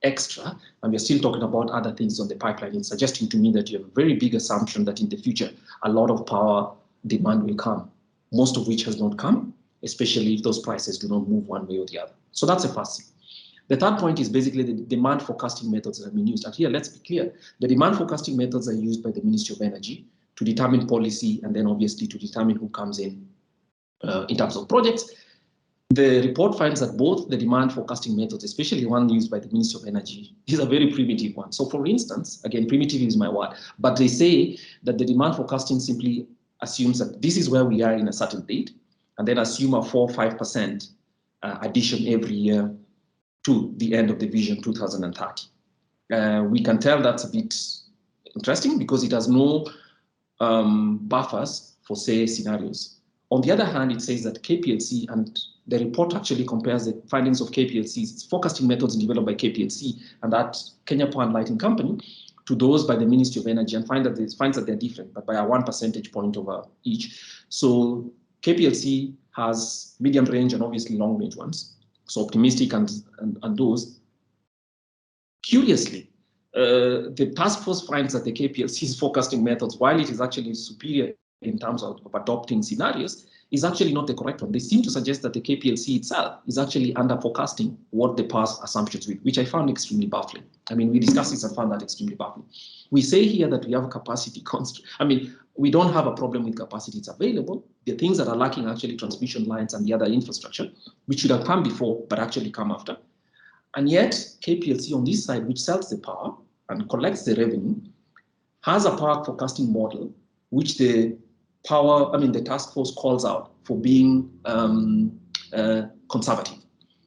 extra, and we're still talking about other things on the pipeline, it's suggesting to me that you have a very big assumption that in the future, a lot of power demand will come, most of which has not come, especially if those prices do not move one way or the other. So that's the first thing. The third point is basically the demand forecasting methods that have been used. And here, let's be clear, the demand forecasting methods are used by the Ministry of Energy to determine policy, and then obviously to determine who comes in terms of projects. The report finds that both the demand forecasting methods, especially one used by the Ministry of Energy, is a very primitive one. So for instance, again, primitive is my word, but they say that the demand forecasting simply assumes that this is where we are in a certain date, and then assume a 4 or 5% addition every year to the end of the vision 2030. We can tell that's a bit interesting because it has no buffers for, say, scenarios. On the other hand, it says that KPLC, and the report actually compares the findings of KPLC's forecasting methods developed by KPLC and that Kenya Power and Lighting Company to those by the Ministry of Energy, and finds that they're different, but by a 1 percentage point over each. So KPLC has medium range and obviously long range ones. So optimistic and those. Curiously, the task force finds that the KPLC's forecasting methods, while it is actually superior in terms of adopting scenarios, is actually not the correct one. They seem to suggest that the KPLC itself is actually under forecasting what the past assumptions will, which I found extremely baffling. I mean, we discussed this and found that extremely baffling. We say here that we have a capacity constraint. I mean, we don't have a problem with capacity, it's available. The things that are lacking actually transmission lines and the other infrastructure, which should have come before, but actually come after. And yet, KPLC on this side, which sells the power and collects the revenue, has a power forecasting model, which the task force calls out for being conservative.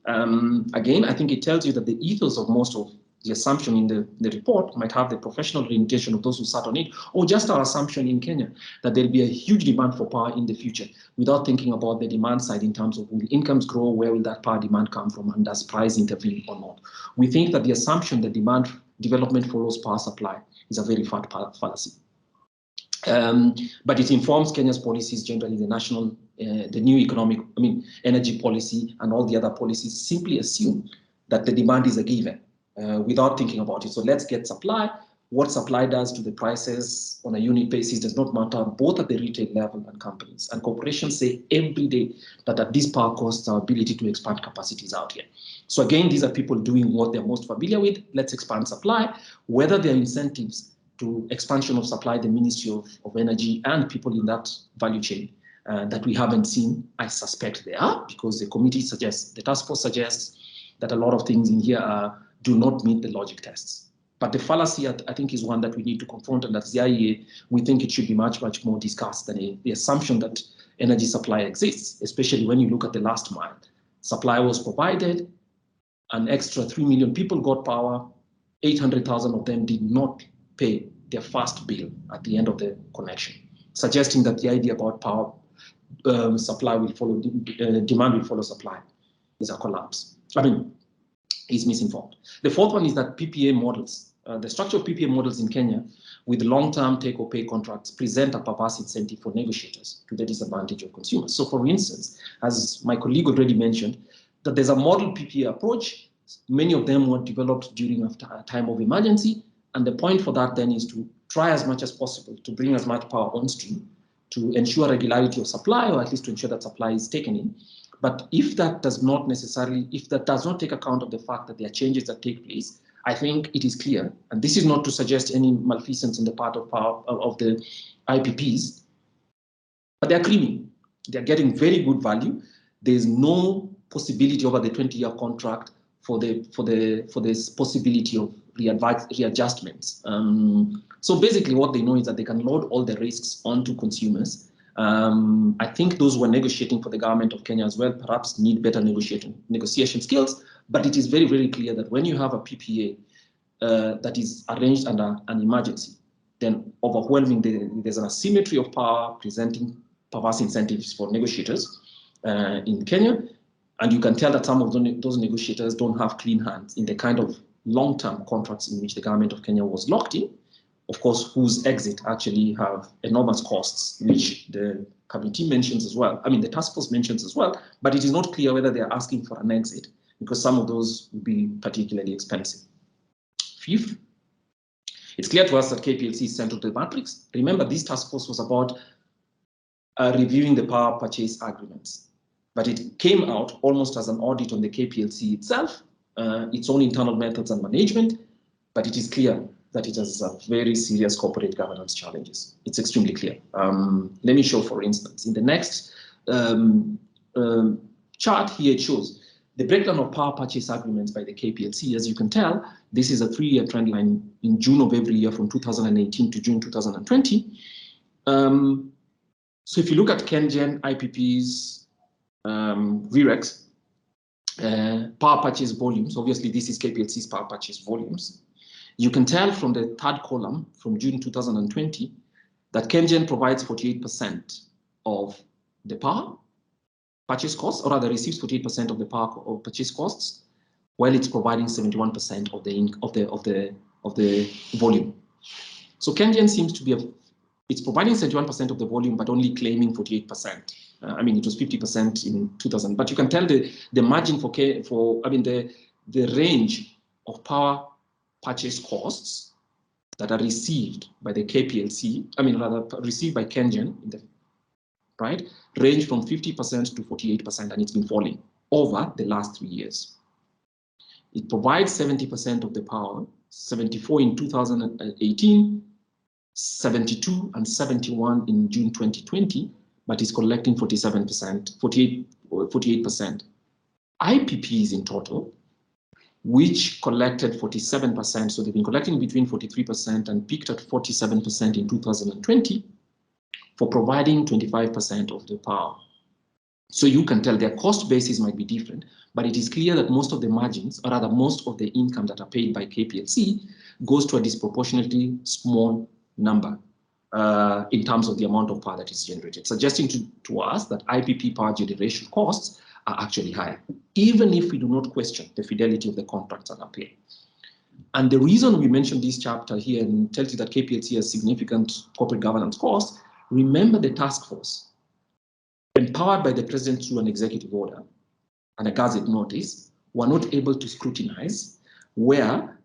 Again, I think it tells you that the ethos of most of the assumption in the report might have the professional orientation of those who sat on it, or just our assumption in Kenya that there'll be a huge demand for power in the future without thinking about the demand side in terms of will incomes grow, where will that power demand come from, and does price intervene or not. We think that the assumption that demand development follows power supply is a very fat fallacy. But it informs Kenya's policies generally, the national, the new energy policy and all the other policies simply assume that the demand is a given without thinking about it. So let's get supply. What supply does to the prices on a unit basis does not matter, both at the retail level and companies. And corporations say every day that at this power costs, our ability to expand capacities out here. So again, these are people doing what they're most familiar with. Let's expand supply. Whether there are incentives to expansion of supply, the Ministry of Energy and people in that value chain that we haven't seen, I suspect there are, because the committee suggests, the task force suggests that a lot of things in here do not meet the logic tests. But the fallacy, I think, is one that we need to confront, and that's the IEA. We think it should be much, much more discussed than the assumption that energy supply exists, especially when you look at the last mile. Supply was provided, an extra 3 million people got power, 800,000 of them did not pay their first bill at the end of the connection, suggesting that the idea about power supply will follow, demand will follow supply is a collapse. Is misinformed. The fourth one is that PPA models, the structure of PPA models in Kenya with long-term take-or-pay contracts present a perverse incentive for negotiators to the disadvantage of consumers. So for instance, as my colleague already mentioned, that there's a model PPA approach. Many of them were developed during a time of emergency. And the point for that then is to try as much as possible to bring as much power on stream to ensure regularity of supply, or at least to ensure that supply is taken in. But if that does not take account of the fact that there are changes that take place, I think it is clear, and this is not to suggest any malfeasance on the part of the IPPs, but they're creaming. They're getting very good value. There's no possibility over the 20-year contract for this possibility of readjustments. So basically what they know is that they can load all the risks onto consumers. I think those who are negotiating for the government of Kenya as well perhaps need better negotiation skills, but it is very, very clear that when you have a PPA that is arranged under an emergency, then overwhelmingly there's an asymmetry of power presenting perverse incentives for negotiators in Kenya. And you can tell that some of those negotiators don't have clean hands in the kind of long-term contracts in which the government of Kenya was locked in, of course, whose exit actually have enormous costs, which the committee mentions as well. The task force mentions as well, but it is not clear whether they're asking for an exit because some of those will be particularly expensive. Fifth, it's clear to us that KPLC is central to the matrix. Remember, this task force was about reviewing the power purchase agreements, but it came out almost as an audit on the KPLC itself, its own internal methods and management, but it is clear that it has very serious corporate governance challenges. It's extremely clear. Let me show, for instance, in the next chart here, it shows the breakdown of power purchase agreements by the KPLC. As you can tell, this is a 3-year trend line in June of every year from 2018 to June 2020. So if you look at KenGen, IPPs, VREX, power purchase volumes, obviously this is KPLC's power purchase volumes. You can tell from the third column from June 2020 that KenGen provides 48% of the power, purchase costs, or rather receives 48% of the power of purchase costs, while it's providing 71% of the volume. So KenGen seems to be it's providing 71% of the volume, but only claiming 48%. I mean, it was 50% in 2000, but you can tell the margin the range of power purchase costs that are received by the KPLC, received by KenGen, right, range from 50% to 48%, and it's been falling over the last 3 years. It provides 70% of the power, 74 in 2018, 72 and 71 in June 2020, but is collecting 48%. IPPs in total, which collected 47%, so they've been collecting between 43% and peaked at 47% in 2020 for providing 25% of the power. So you can tell their cost basis might be different, but it is clear that most of the margins, or rather most of the income that are paid by KPLC goes to a disproportionately small number in terms of the amount of power that is generated, suggesting to us that IPP power generation costs are actually higher, even if we do not question the fidelity of the contracts that are paid. And the reason we mentioned this chapter here and tells you that KPLC has significant corporate governance costs, remember the task force, empowered by the president through an executive order and a gazette notice, were not able to scrutinize where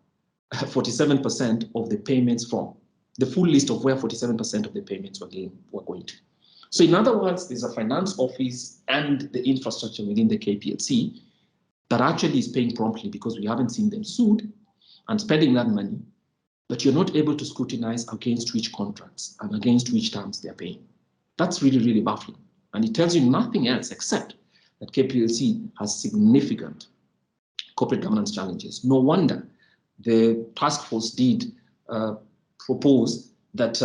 47% of the payments from, the full list of where 47% of the payments were going to. So in other words, there's a finance office and the infrastructure within the KPLC that actually is paying promptly because we haven't seen them sued and spending that money, but you're not able to scrutinize against which contracts and against which terms they're paying. That's really, really baffling. And it tells you nothing else except that KPLC has significant corporate governance challenges. No wonder the task force did propose that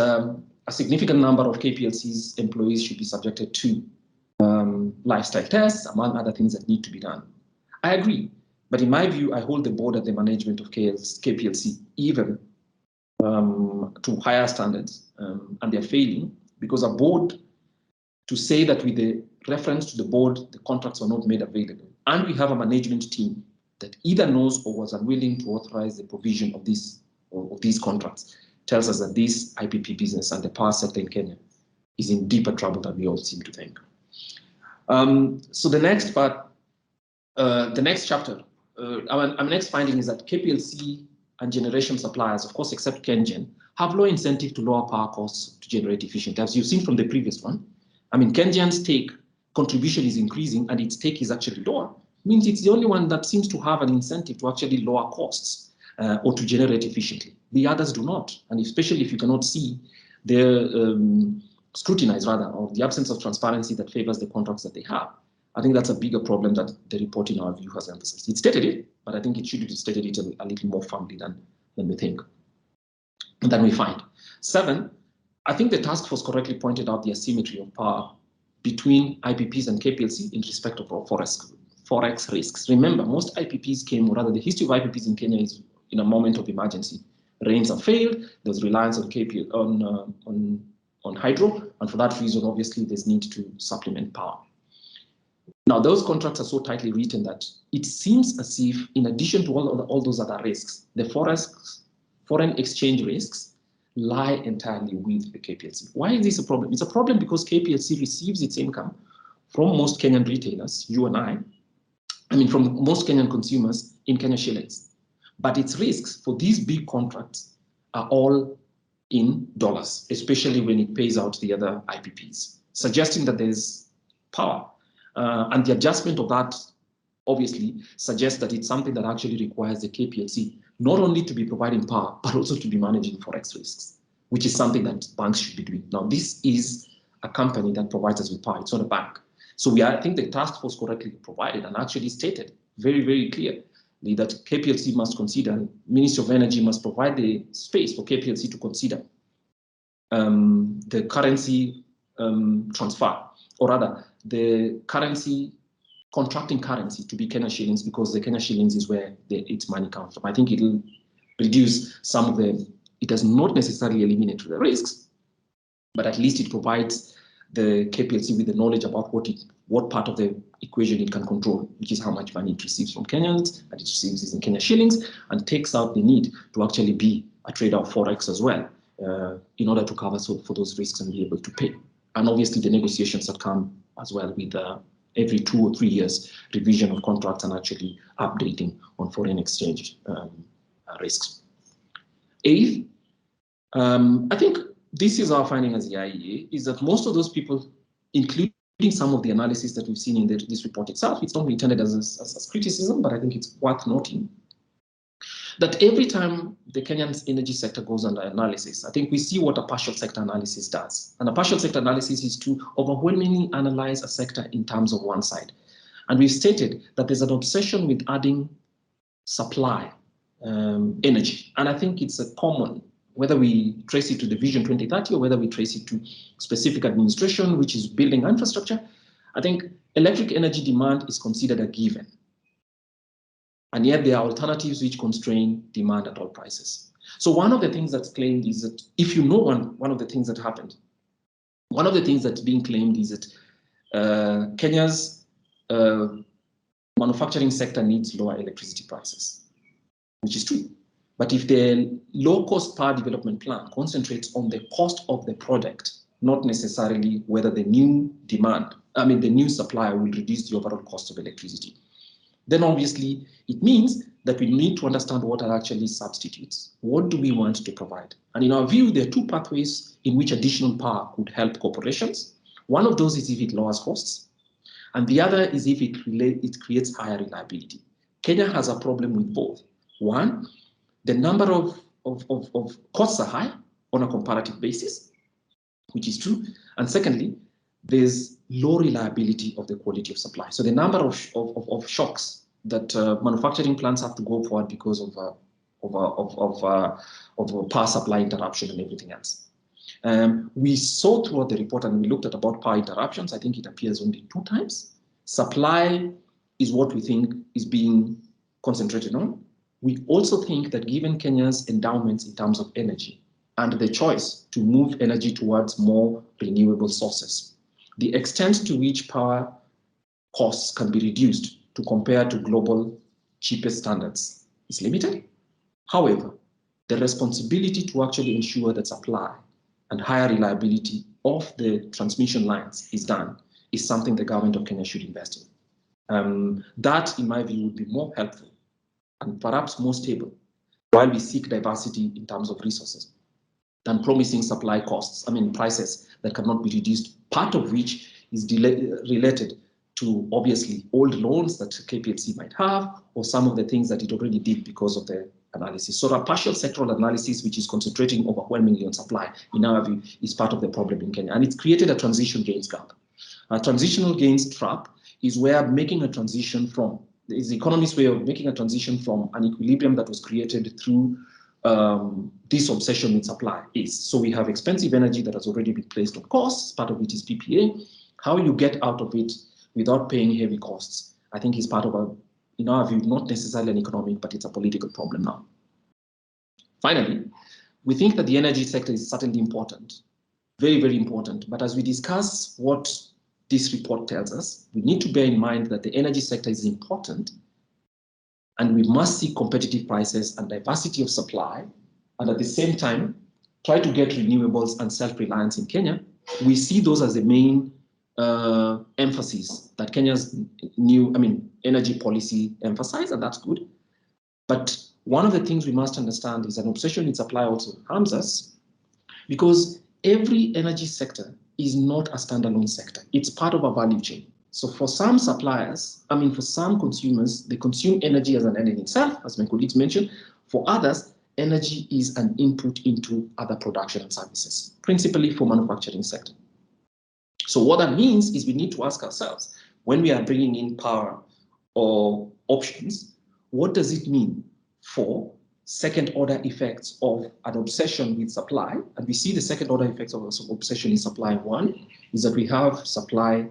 a significant number of KPLC's employees should be subjected to lifestyle tests, among other things that need to be done. I agree, but in my view, I hold the board and the management of KPLC even to higher standards, and they're failing because a board, to say that with the reference to the board, the contracts are not made available, and we have a management team that either knows or was unwilling to authorize the provision of these contracts, tells us that this IPP business and the power sector in Kenya is in deeper trouble than we all seem to think. So the next part, the next chapter, our next finding is that KPLC and generation suppliers, of course, except KenGen, have low incentive to lower power costs to generate efficient. As you've seen from the previous one, I mean, KenGen's take contribution is increasing and its take is actually lower. Means it's the only one that seems to have an incentive to actually lower costs or to generate efficiently. The others do not, and especially if you cannot see the scrutinize rather, or the absence of transparency that favors the contracts that they have. I think that's a bigger problem that the report in our view has emphasized. It stated it, but I think it should have stated it a little more firmly than we think, than we find. 7, I think the task force correctly pointed out the asymmetry of power between IPPs and KPLC in respect of forex risks. Remember, most IPPs came, or rather the history of IPPs in Kenya is in a moment of emergency. Rains have failed, there's reliance on on hydro, and for that reason, obviously, there's need to supplement power. Now, those contracts are so tightly written that it seems as if, in addition to all those other risks, the foreign exchange risks lie entirely with the KPLC. Why is this a problem? It's a problem because KPLC receives its income from most Kenyan retailers, you and I mean, from most Kenyan consumers in Kenya shillings. But its risks for these big contracts are all in dollars, especially when it pays out the other IPPs, suggesting that there's power. And the adjustment of that obviously suggests that it's something that actually requires the KPLC not only to be providing power, but also to be managing forex risks, which is something that banks should be doing. Now, this is a company that provides us with power. It's not a bank. So I think the task force correctly provided and actually stated very, very clearly that KPLC must consider, Ministry of Energy must provide the space for KPLC to consider the currency transfer, or rather the currency, contracting currency to be Kenya shillings, because the Kenya shillings is where its money comes from. I think it'll reduce some of it does not necessarily eliminate the risks, but at least it provides the KPLC with the knowledge about what it what part of the equation it can control, which is how much money it receives from Kenyans, and it receives in Kenya shillings, and takes out the need to actually be a trader of Forex as well, in order to cover for those risks and be able to pay. And obviously the negotiations that come as well with every 2 or 3 years revision of contracts and actually updating on foreign exchange risks. Eighth, I think this is our finding as the IEA, is that most of those people, including some of the analysis that we've seen in this report itself, it's not intended as criticism, but I think it's worth noting that every time the Kenyan energy sector goes under analysis, I think we see what a partial sector analysis does. And a partial sector analysis is to overwhelmingly analyze a sector in terms of one side. And we've stated that there's an obsession with adding supply energy. And I think it's a common, whether we trace it to the Vision 2030 or whether we trace it to specific administration, which is building infrastructure, I think electric energy demand is considered a given. And yet there are alternatives which constrain demand at all prices. So one of the things that's claimed is that, if you know one of the things that happened, one of the things that's being claimed is that Kenya's manufacturing sector needs lower electricity prices, which is true. But if the low-cost power development plan concentrates on the cost of the product, not necessarily whether the new the new supplier will reduce the overall cost of electricity, then obviously it means that we need to understand what are actually substitutes. What do we want to provide? And in our view, there are two pathways in which additional power could help corporations. One of those is if it lowers costs, and the other is if it creates higher reliability. Kenya has a problem with both. One, the number of costs are high on a comparative basis, which is true. And secondly, there's low reliability of the quality of supply. So the number of shocks that manufacturing plants have to go forward because of power supply interruption and everything else. We saw throughout the report, and we looked at about power interruptions. I think it appears only 2 times. Supply is what we think is being concentrated on. We also think that given Kenya's endowments in terms of energy and the choice to move energy towards more renewable sources, the extent to which power costs can be reduced to compare to global cheapest standards is limited. However, the responsibility to actually ensure that supply and higher reliability of the transmission lines is done is something the government of Kenya should invest in. That, in my view, would be more helpful and perhaps more stable while we seek diversity in terms of resources than promising supply prices that cannot be reduced, part of which is related to obviously old loans that KPLC might have, or some of the things that it already did because of the analysis. So a partial sectoral analysis, which is concentrating overwhelmingly on supply, in our view, is part of the problem in Kenya. And it's created a transition gains gap. A transitional gains trap is where making a transition from, is the economist's way of making a transition from an equilibrium that was created through this obsession with supply is. So we have expensive energy that has already been placed on costs, part of it is PPA. How you get out of it without paying heavy costs, I think is part of in our view, not necessarily an economic, but it's a political problem now. Finally, we think that the energy sector is certainly important, very, very important. But as we discuss what this report tells us, we need to bear in mind that the energy sector is important, and we must see competitive prices and diversity of supply, and at the same time, try to get renewables and self-reliance in Kenya. We see those as the main emphasis that Kenya's new, energy policy emphasizes, and that's good. But one of the things we must understand is an obsession with supply also harms us, because every energy sector is not a standalone sector. It's part of a value chain. So for some suppliers, for some consumers, they consume energy as an end in itself, as my colleagues mentioned. For others, energy is an input into other production and services, principally for manufacturing sector. So what that means is we need to ask ourselves, when we are bringing in power or options, what does it mean for second order effects of an obsession with supply? And we see the second order effects of obsession in supply. One is that we have supply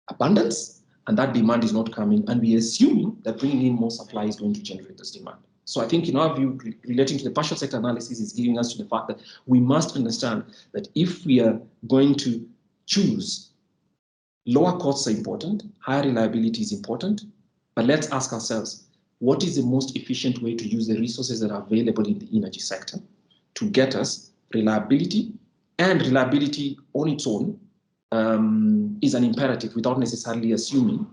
abundance, and that demand is not coming, and we assuming that bringing in more supply is going to generate this demand. So I think in our view, relating to the partial sector analysis is giving us to the fact that we must understand that if we are going to choose Lower costs are important, higher reliability is important, but let's ask ourselves, what is the most efficient way to use the resources that are available in the energy sector to get us reliability? And reliability on its own is an imperative without necessarily assuming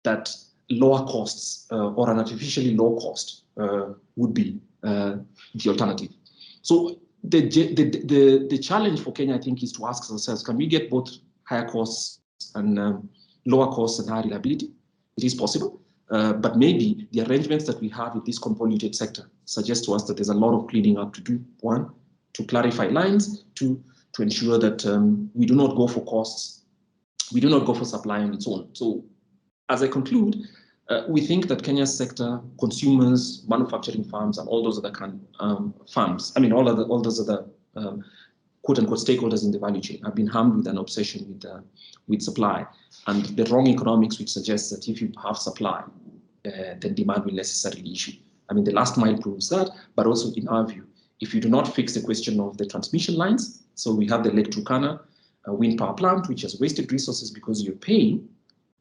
that lower costs or an artificially low cost would be the alternative. So the challenge for Kenya, I think, is to ask ourselves, can we get both higher costs and lower costs and higher reliability? It is possible, but maybe the arrangements that we have in this convoluted sector suggest to us that there's a lot of cleaning up to do. One, to clarify lines. Two, to ensure that we do not go for costs. We do not go for supply on its own. So as I conclude, we think that Kenya's sector, consumers, manufacturing firms, and all those other firms, I mean, all those other quote-unquote stakeholders in the value chain have been harmed with an obsession with supply and the wrong economics, which suggests that if you have supply, then demand will necessarily issue. I mean, the last mile proves that, but also in our view, if you do not fix the question of the transmission lines, so we have the Lake Turkana wind power plant, which has wasted resources because you're paying,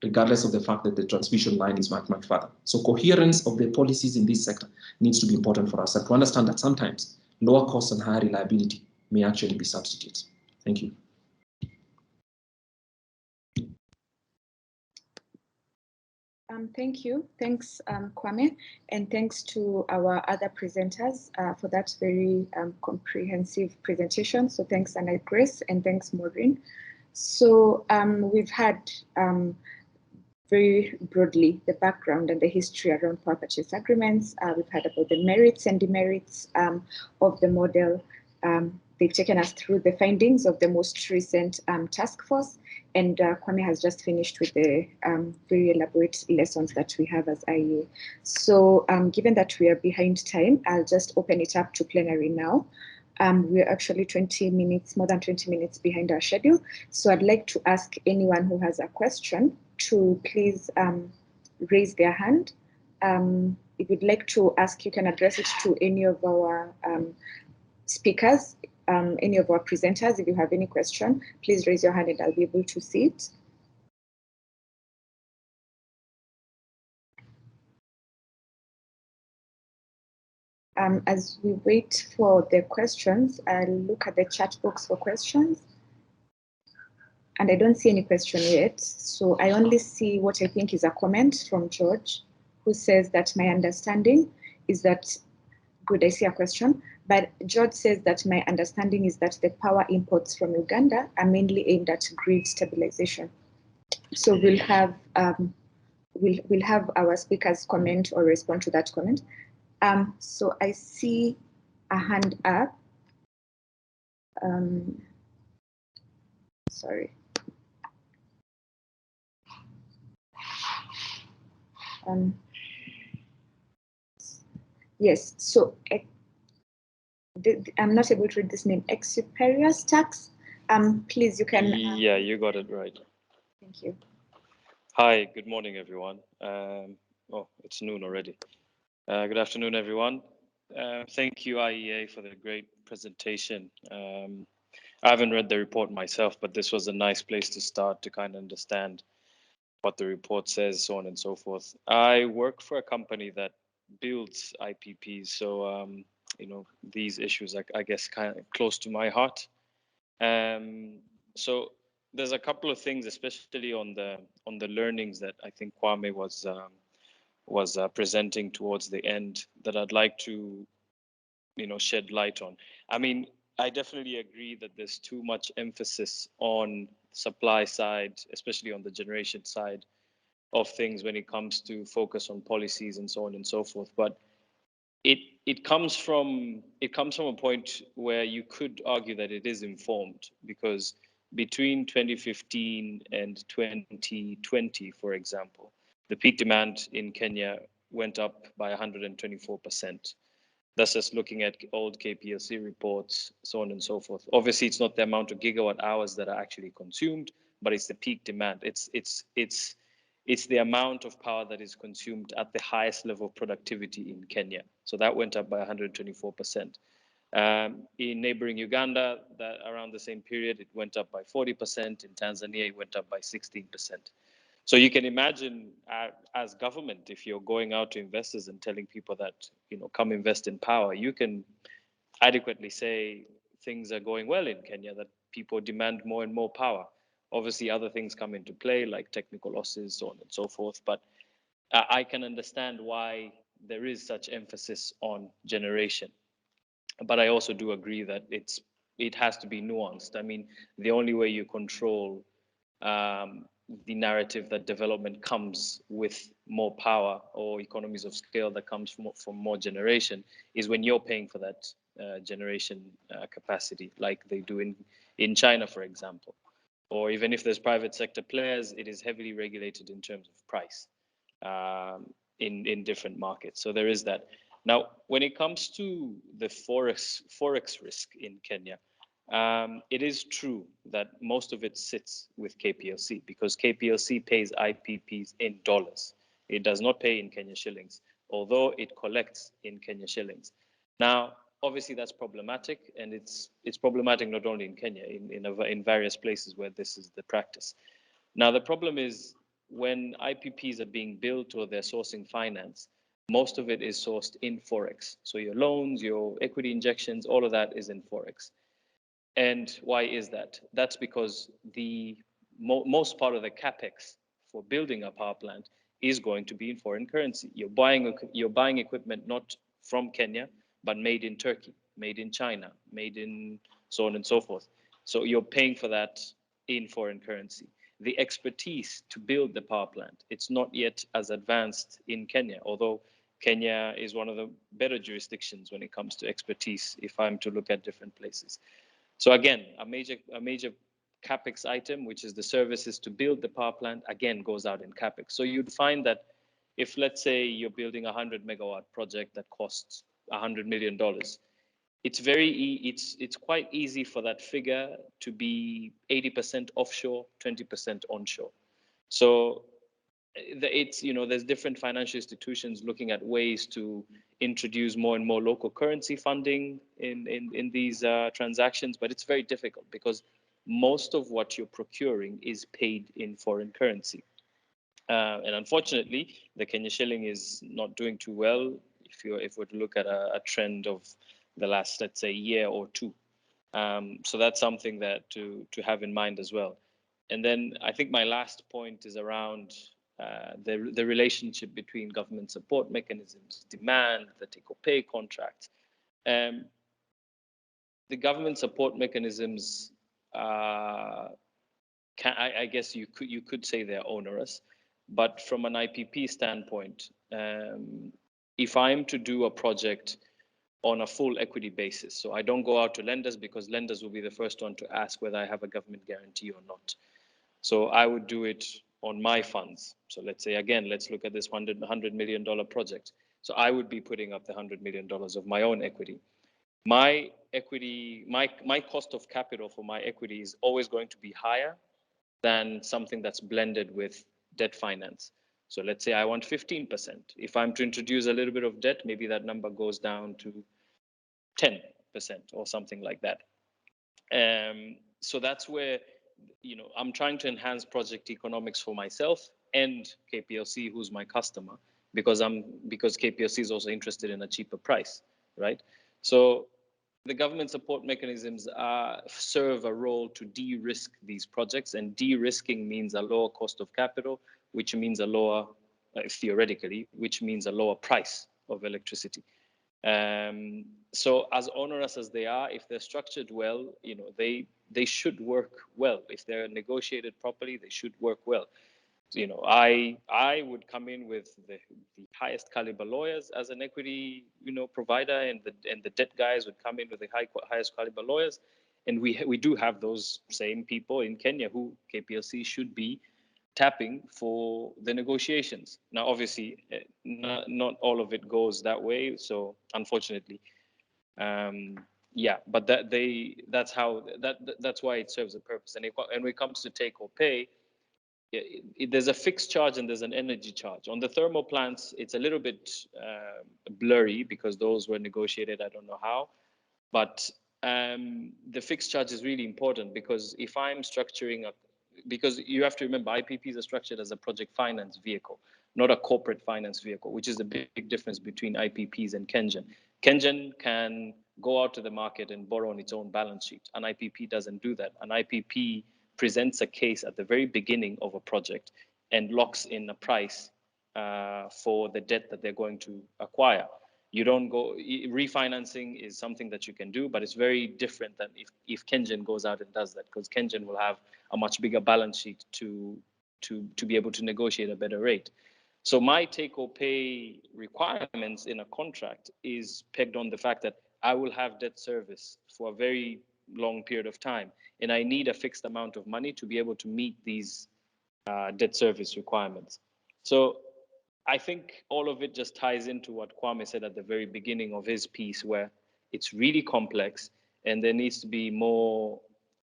regardless of the fact that the transmission line is much, much further. So coherence of the policies in this sector needs to be important for us, and to understand that sometimes lower costs and higher reliability may actually be substitutes. Thank you. Thank you. Thanks, Kwame, and thanks to our other presenters for that very comprehensive presentation. So thanks, Anna Grace, and thanks, Maureen. So we've had very broadly the background and the history around power purchase agreements. We've heard about the merits and demerits of the model. They've taken us through the findings of the most recent task force, and Kwame has just finished with the very elaborate lessons that we have as IEA. So given that we are behind time, I'll just open it up to plenary now. We're actually 20 minutes, more than 20 minutes behind our schedule. So I'd like to ask anyone who has a question to please raise their hand. If you'd like to ask, you can address it to any of our speakers, any of our presenters. If you have any question, please raise your hand and I'll be able to see it. As we wait for the questions, I'll look at the chat box for questions. And I don't see any question yet. So I only see what I think is a comment from George, who says that my understanding is that, good, I see a question, but George says that my understanding is that the power imports from Uganda are mainly aimed at grid stabilization. So we'll have our speakers comment or respond to that comment. So I see a hand up. Sorry. Yes, so I'm not able to read this name, Exuperius Tax. Please, you can. Yeah, you got it right. Thank you. Hi, good morning, everyone. Oh, it's noon already. Good afternoon, everyone. Thank you, IEA, for the great presentation. I haven't read the report myself, but this was a nice place to start to kind of understand what the report says, so on and so forth. I work for a company that builds IPPs, so you know, these issues are, I guess, kind of close to my heart. So there's a couple of things, especially on the learnings that I think Kwame was presenting towards the end, that I'd like to, you know, shed light on. I mean, I definitely agree that there's too much emphasis on supply side, especially on the generation side of things when it comes to focus on policies and so on and so forth. But it comes from a point where you could argue that it is informed, because between 2015 and 2020, for example, the peak demand in Kenya went up by 124%. That's just looking at old KPLC reports, so on and so forth. Obviously, it's not the amount of gigawatt hours that are actually consumed, but it's the peak demand. It's the amount of power that is consumed at the highest level of productivity in Kenya. So that went up by 124%. In neighboring Uganda, that around the same period, it went up by 40%. In Tanzania, it went up by 16%. So you can imagine as government, if you're going out to investors and telling people that, come invest in power, you can adequately say things are going well in Kenya, that people demand more and more power. Obviously, other things come into play, like technical losses, so on and so forth. But I can understand why there is such emphasis on generation. But I also do agree that it has to be nuanced. I mean, the only way you control the narrative that development comes with more power or economies of scale that comes from more generation is when you're paying for that generation capacity, like they do in China, for example. Or even if there's private sector players, it is heavily regulated in terms of price in different markets. So there is that. Now, when it comes to the forex risk in Kenya, it is true that most of it sits with KPLC because KPLC pays IPPs in dollars. It does not pay in Kenya shillings, although it collects in Kenya shillings. Now, obviously, that's problematic, and it's problematic not only in Kenya, in various places where this is the practice. Now, the problem is when IPPs are being built or they're sourcing finance, most of it is sourced in Forex. So your loans, your equity injections, all of that is in Forex. And why is that? That's because the most part of the capex for building a power plant is going to be in foreign currency. You're buying equipment not from Kenya, but made in Turkey, made in China, made in so on and so forth. So you're paying for that in foreign currency. The expertise to build the power plant, it's not yet as advanced in Kenya, although Kenya is one of the better jurisdictions when it comes to expertise, if I'm to look at different places. So again, a major capex item, which is the services to build the power plant, again goes out in capex. So you'd find that if, let's say, you're building a 100 megawatt project that costs $100 million, it's quite easy for that figure to be 80% offshore, 20% onshore. So there's different financial institutions looking at ways to introduce more and more local currency funding in these transactions, but it's very difficult because most of what you're procuring is paid in foreign currency. And unfortunately, the Kenya shilling is not doing too well if we're to look at a trend of the last, let's say, year or two. So that's something that to have in mind as well. And then I think my last point is around the relationship between government support mechanisms, demand, the take-or-pay contract. The government support mechanisms, I guess you could say they're onerous, but from an IPP standpoint, if I'm to do a project on a full equity basis, so I don't go out to lenders because lenders will be the first one to ask whether I have a government guarantee or not. So I would do it on my funds. So let's say, again, let's look at this $100 million project. So I would be putting up the $100 million of my own equity. My equity, my cost of capital for my equity is always going to be higher than something that's blended with debt finance. So let's say I want 15%. If I'm to introduce a little bit of debt, maybe that number goes down to 10% or something like that. So that's where, I'm trying to enhance project economics for myself and KPLC, who's my customer, because KPLC is also interested in a cheaper price, right? So the government support mechanisms serve a role to de-risk these projects, and de-risking means a lower cost of capital, which means a lower, theoretically, which means a lower price of electricity. So as onerous as they are, if they're structured well, they should work well. If they're negotiated properly, they should work well. I would come in with the highest caliber lawyers as an equity, provider, and the debt guys would come in with the highest caliber lawyers, and we do have those same people in Kenya who KPLC should be tapping for the negotiations. Now, obviously, not all of it goes that way. So, unfortunately, but that's why it serves a purpose. And when it comes to take or pay, there's a fixed charge and there's an energy charge. On the thermal plants, it's a little bit blurry because those were negotiated, I don't know how. But the fixed charge is really important, because if I'm structuring because you have to remember, IPPs are structured as a project finance vehicle, not a corporate finance vehicle, which is a big difference between IPPs and KenGen. KenGen can go out to the market and borrow on its own balance sheet. An IPP doesn't do that. An IPP presents a case at the very beginning of a project and locks in a price for the debt that they're going to acquire. You don't go, refinancing is something that you can do, but it's very different than if KenGen goes out and does that, because KenGen will have a much bigger balance sheet to be able to negotiate a better rate. So my take or pay requirements in a contract is pegged on the fact that I will have debt service for a very long period of time, and I need a fixed amount of money to be able to meet these debt service requirements. So I think all of it just ties into what Kwame said at the very beginning of his piece, where it's really complex and there needs to be more,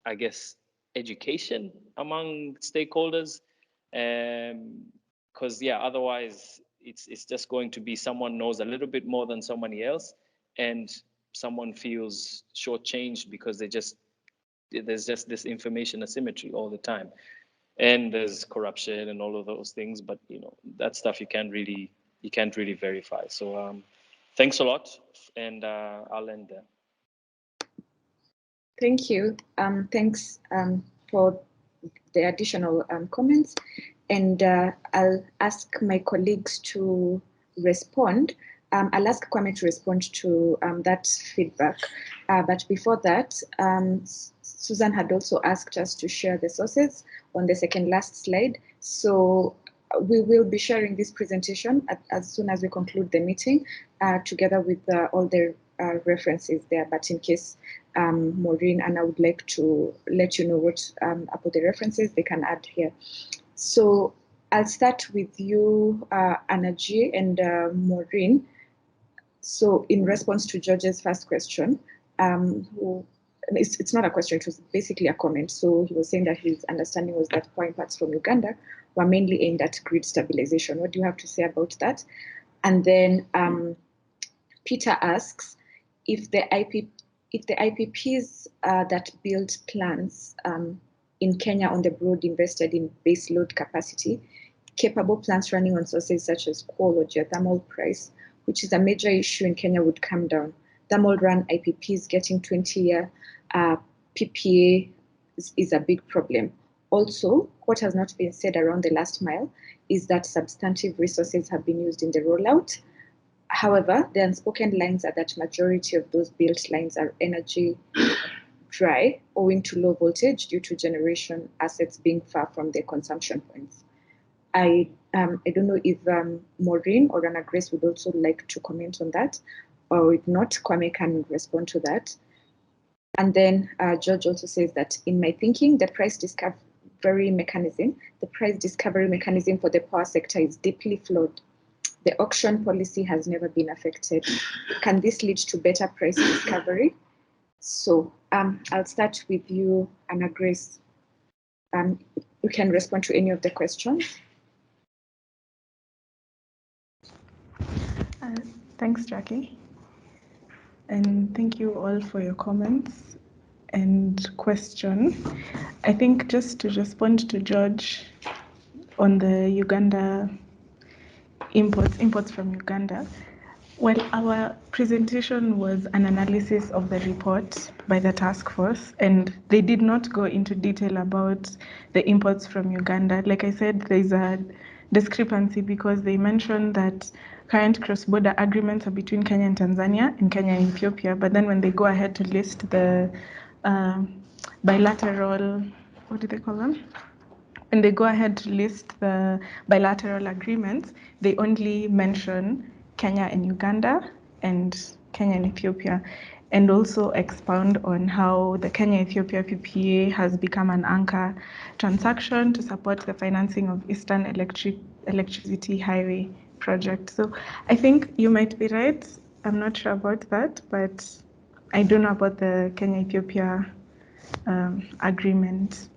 I guess, education among stakeholders. Because yeah, otherwise it's just going to be someone knows a little bit more than somebody else, and someone feels shortchanged because there's just this information asymmetry all the time. And there's corruption and all of those things, but that stuff you can't really verify. So thanks a lot, and I'll end there. Thank you. Thanks for the additional comments, and I'll ask my colleagues to respond. I'll ask Kwame to respond to that feedback, but before that, Susan had also asked us to share the sources on the second last slide. So we will be sharing this presentation as soon as we conclude the meeting, together with all the references there. But in case Maureen and I would like to let you know what about the references they can add here. So I'll start with you, Anaji and Maureen. So in response to George's first question, it's not a question, it was basically a comment. So he was saying that his understanding was that power impacts from Uganda were mainly aimed at grid stabilization. What do you have to say about that? And then Peter asks if the IPPs that build plants in Kenya on the broad invested in base load capacity, capable plants running on sources such as coal or geothermal price, which is a major issue in Kenya, would come down. Thermal run IPPs getting 20-year PPA is a big problem. Also, what has not been said around the last mile is that substantive resources have been used in the rollout. However, the unspoken lines are that majority of those built lines are energy dry, owing to low voltage due to generation assets being far from their consumption points. I don't know if Maureen or Anna Grace would also like to comment on that, or if not, Kwame can respond to that. And then George also says that in my thinking, the price discovery mechanism for the power sector is deeply flawed. The auction policy has never been affected. Can this lead to better price discovery? So I'll start with you, Anna Grace. You can respond to any of the questions. Thanks, Jackie. And thank you all for your comments and question. I think just to respond to George on the Uganda imports from Uganda, well, our presentation was an analysis of the report by the task force, and they did not go into detail about the imports from Uganda. Like I said, there's a discrepancy because they mentioned that current cross-border agreements are between Kenya and Tanzania and Kenya and Ethiopia, but then when they go ahead to list the bilateral, what do they call them? When they go ahead to list the bilateral agreements, they only mention Kenya and Uganda and Kenya and Ethiopia, and also expound on how the Kenya-Ethiopia PPA has become an anchor transaction to support the financing of Eastern Electricity Highway project. So I think you might be right. I'm not sure about that, but I do know about the Kenya-Ethiopia agreement.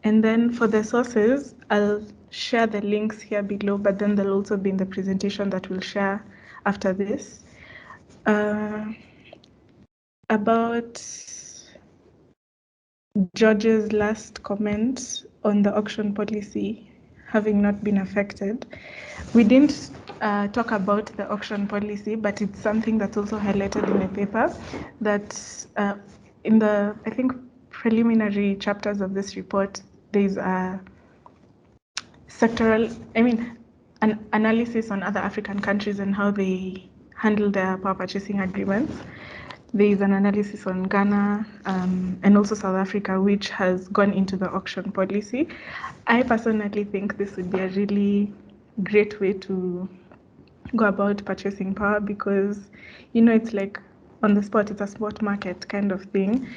And then for the sources, I'll share the links here below, but then they'll also be in the presentation that we'll share after this. about George's last comment on the auction policy having not been affected. We didn't talk about the auction policy, but it's something that's also highlighted in the paper that in the, I think, preliminary chapters of this report, there's a sectoral, an analysis on other African countries and how they handle their power purchasing agreements. There is an analysis on Ghana and also South Africa, which has gone into the auction policy. I personally think this would be a really great way to go about purchasing power because, it's like on the spot, it's a spot market kind of thing,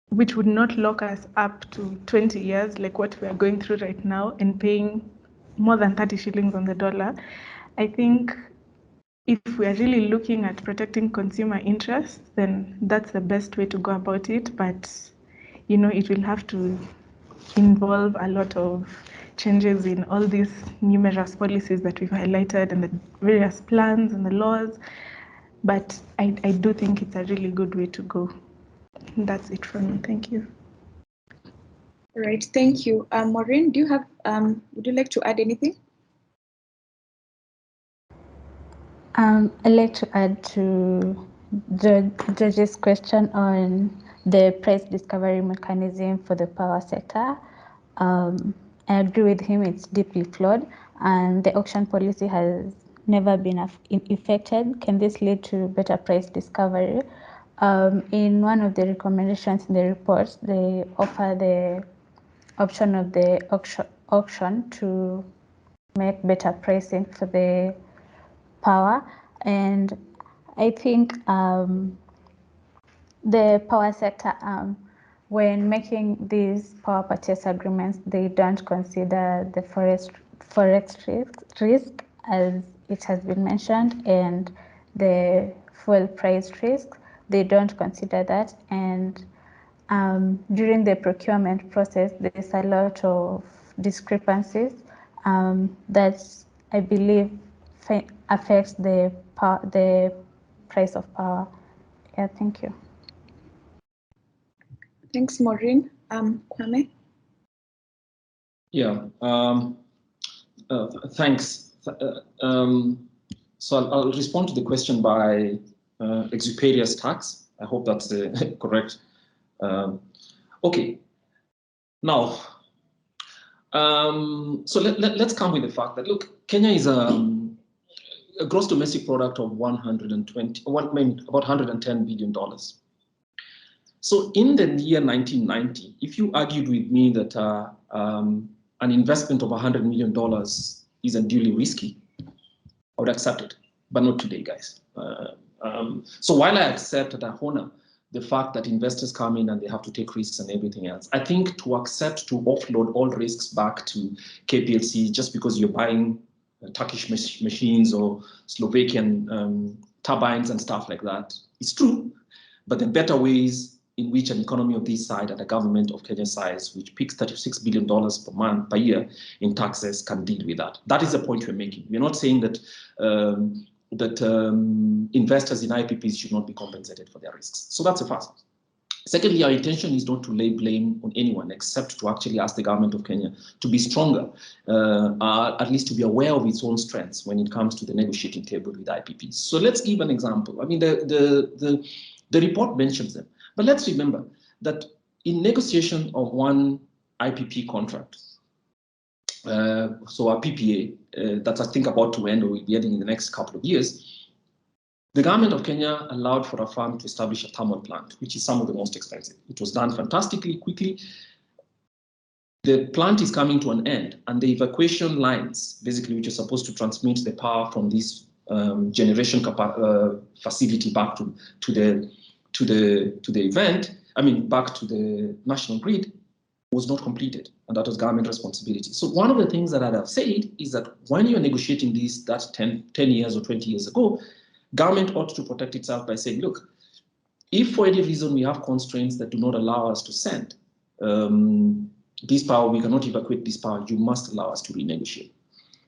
which would not lock us up to 20 years like what we are going through right now and paying more than 30 shillings on the dollar. I think if we are really looking at protecting consumer interests, then that's the best way to go about it. But, it will have to involve a lot of changes in all these numerous policies that we've highlighted and the various plans and the laws. But I do think it's a really good way to go. That's it from me. Thank you. All right, thank you. Maureen, do you have, would you like to add anything? I'd like to add to George's question on the price discovery mechanism for the power sector. I agree with him, it's deeply flawed, and the auction policy has never been effected. Can this lead to better price discovery? In one of the recommendations in the report, they offer the option of the auction to make better pricing for the power, and I think the power sector, when making these power purchase agreements, they don't consider the forex risk as it has been mentioned, and the fuel price risk. They don't consider that, and during the procurement process, there's a lot of discrepancies that I believe affects the price of power. Yeah, thank you. Thanks, Maureen. Kwame? Yeah, thanks. So I'll respond to the question by exuperious tax. I hope that's correct. Okay. Now, so let's come with the fact that, look, Kenya is a gross domestic product of about $110 billion. So in the year 1990, if you argued with me that an investment of $100 million is unduly risky, I would accept it, but not today, guys. So while I accept and I honor the fact that investors come in and they have to take risks and everything else, I think to accept to offload all risks back to KPLC just because you're buying Turkish machines or Slovakian turbines and stuff like that, it's true, but the better ways in which an economy of this side and a government of Kenya's size, which picks $36 billion per year in taxes, can deal with that. That is the point we're making. We're not saying that investors in IPPs should not be compensated for their risks. So that's the first. Secondly, our intention is not to lay blame on anyone except to actually ask the government of Kenya to be stronger, at least to be aware of its own strengths when it comes to the negotiating table with IPPs. So let's give an example. I mean, the report mentions them. But let's remember that in negotiation of one IPP contract, so our PPA, that's I think about to end or will be ending in the next couple of years, the government of Kenya allowed for a firm to establish a thermal plant, which is some of the most expensive. It was done fantastically quickly. The plant is coming to an end, and the evacuation lines, basically, which are supposed to transmit the power from this generation facility back to the event, back to the national grid, was not completed, and that was government responsibility. So one of the things that I'd have said is that when you're negotiating this, that's 10 years or 20 years ago, government ought to protect itself by saying, look, if for any reason we have constraints that do not allow us to send this power, we cannot evacuate this power, you must allow us to renegotiate.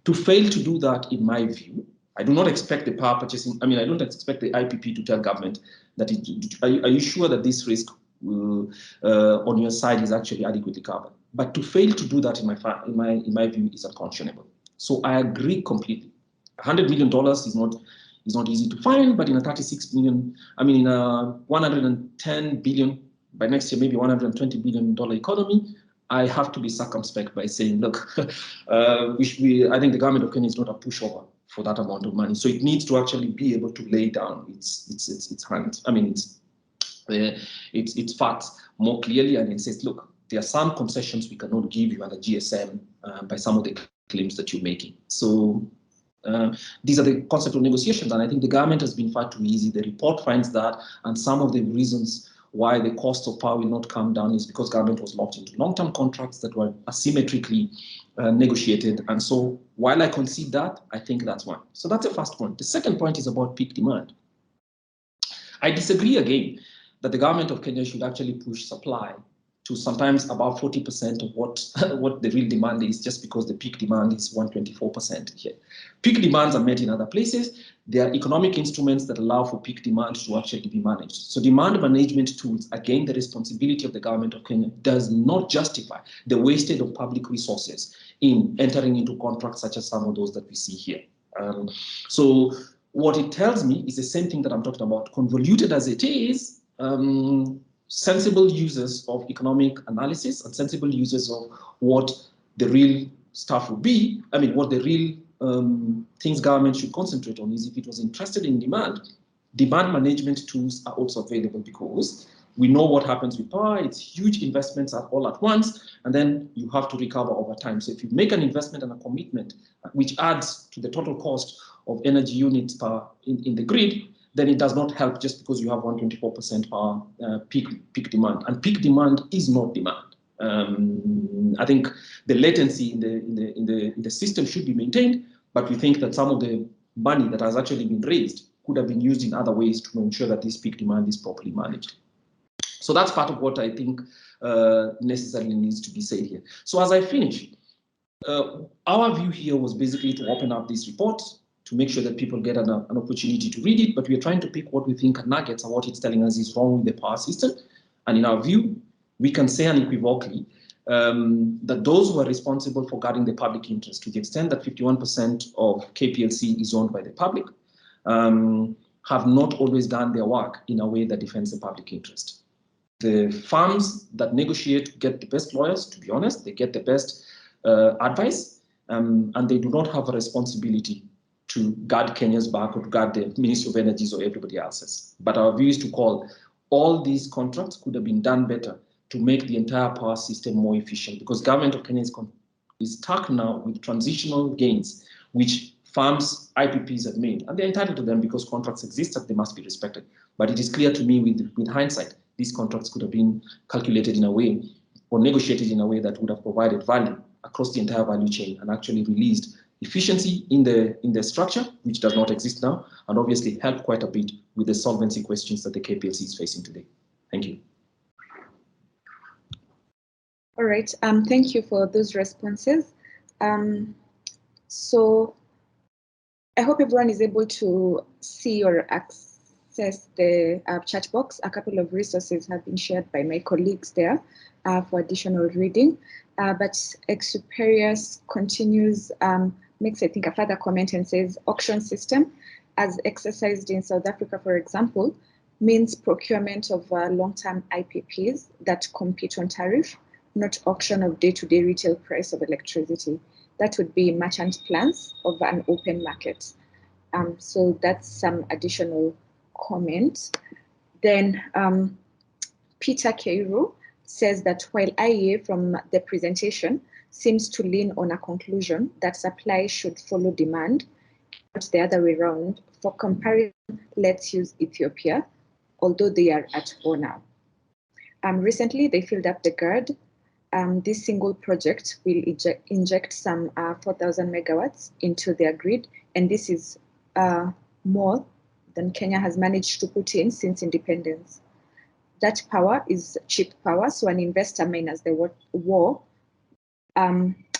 To fail to do that, in my view, I do not expect the power purchasing, I mean, I don't expect the IPP to tell government that are you sure that this risk on your side is actually adequately covered? But to fail to do that, in my view, is unconscionable. So I agree completely. $100 million is not easy to find, but in a 36 million, I mean, in a 110 billion, by next year, maybe $120 billion economy, I have to be circumspect by saying, look, I think the government of Kenya is not a pushover for that amount of money. So it needs to actually be able to lay down its hand. I mean, its facts more clearly, and it says, look, there are some concessions we cannot give you under GSM by some of the claims that you're making. So these are the conceptual negotiations, and I think the government has been far too easy. The report finds that, and some of the reasons why the cost of power will not come down is because government was locked into long-term contracts that were asymmetrically negotiated. And so while I concede that, I think that's one. So that's the first point. The second point is about peak demand. I disagree again that the government of Kenya should actually push supply to sometimes about 40% of what the real demand is, just because the peak demand is 124% here. Peak demands are met in other places. There are economic instruments that allow for peak demand to actually be managed. So demand management tools, again, the responsibility of the government of Kenya does not justify the wastage of public resources in entering into contracts such as some of those that we see here. So what it tells me is the same thing that I'm talking about. Convoluted as it is, sensible users of economic analysis and sensible users of what the real stuff would be, I mean, what the real things government should concentrate on is, if it was interested in demand management tools are also available, because we know what happens with power. It's huge investments all at once, and then you have to recover over time. So if you make an investment and a commitment, which adds to the total cost of energy units in the grid, then it does not help just because you have 124% power peak demand. And peak demand is not demand. I think the latency in the system should be maintained, but we think that some of the money that has actually been raised could have been used in other ways to ensure that this peak demand is properly managed. So that's part of what I think necessarily needs to be said here. So as I finish, our view here was basically to open up this report, to make sure that people get an opportunity to read it, but we are trying to pick what we think are nuggets and what it's telling us is wrong with the power system. And in our view, we can say unequivocally that those who are responsible for guarding the public interest, to the extent that 51% of KPLC is owned by the public, have not always done their work in a way that defends the public interest. The firms that negotiate get the best lawyers, to be honest, they get the best advice, and they do not have a responsibility to guard Kenya's back or to guard the Ministry of Energies or everybody else's. But our view is to call all these contracts could have been done better to make the entire power system more efficient, because government of Kenya is stuck now with transitional gains, which firms, IPPs have made, and they're entitled to them because contracts exist and they must be respected. But it is clear to me with hindsight, these contracts could have been calculated in a way or negotiated in a way that would have provided value across the entire value chain and actually released efficiency in the structure, which does not exist now, and obviously help quite a bit with the solvency questions that the KPLC is facing today. Thank you. All right, thank you for those responses. So I hope everyone is able to see or access the chat box. A couple of resources have been shared by my colleagues there for additional reading. But Exuperius continues, makes, I think, a further comment and says, auction system, as exercised in South Africa, for example, means procurement of long-term IPPs that compete on tariff, not auction of day-to-day retail price of electricity. That would be merchant plans of an open market. So that's some additional comment. Then Peter Keiro says that while IEA from the presentation seems to lean on a conclusion that supply should follow demand, not the other way around, for comparison, let's use Ethiopia, although they are at war now. Recently, they filled up the GERD. This single project will inject some 4,000 megawatts into their grid, and this is more than Kenya has managed to put in since independence. That power is cheap power, so an investor minus the war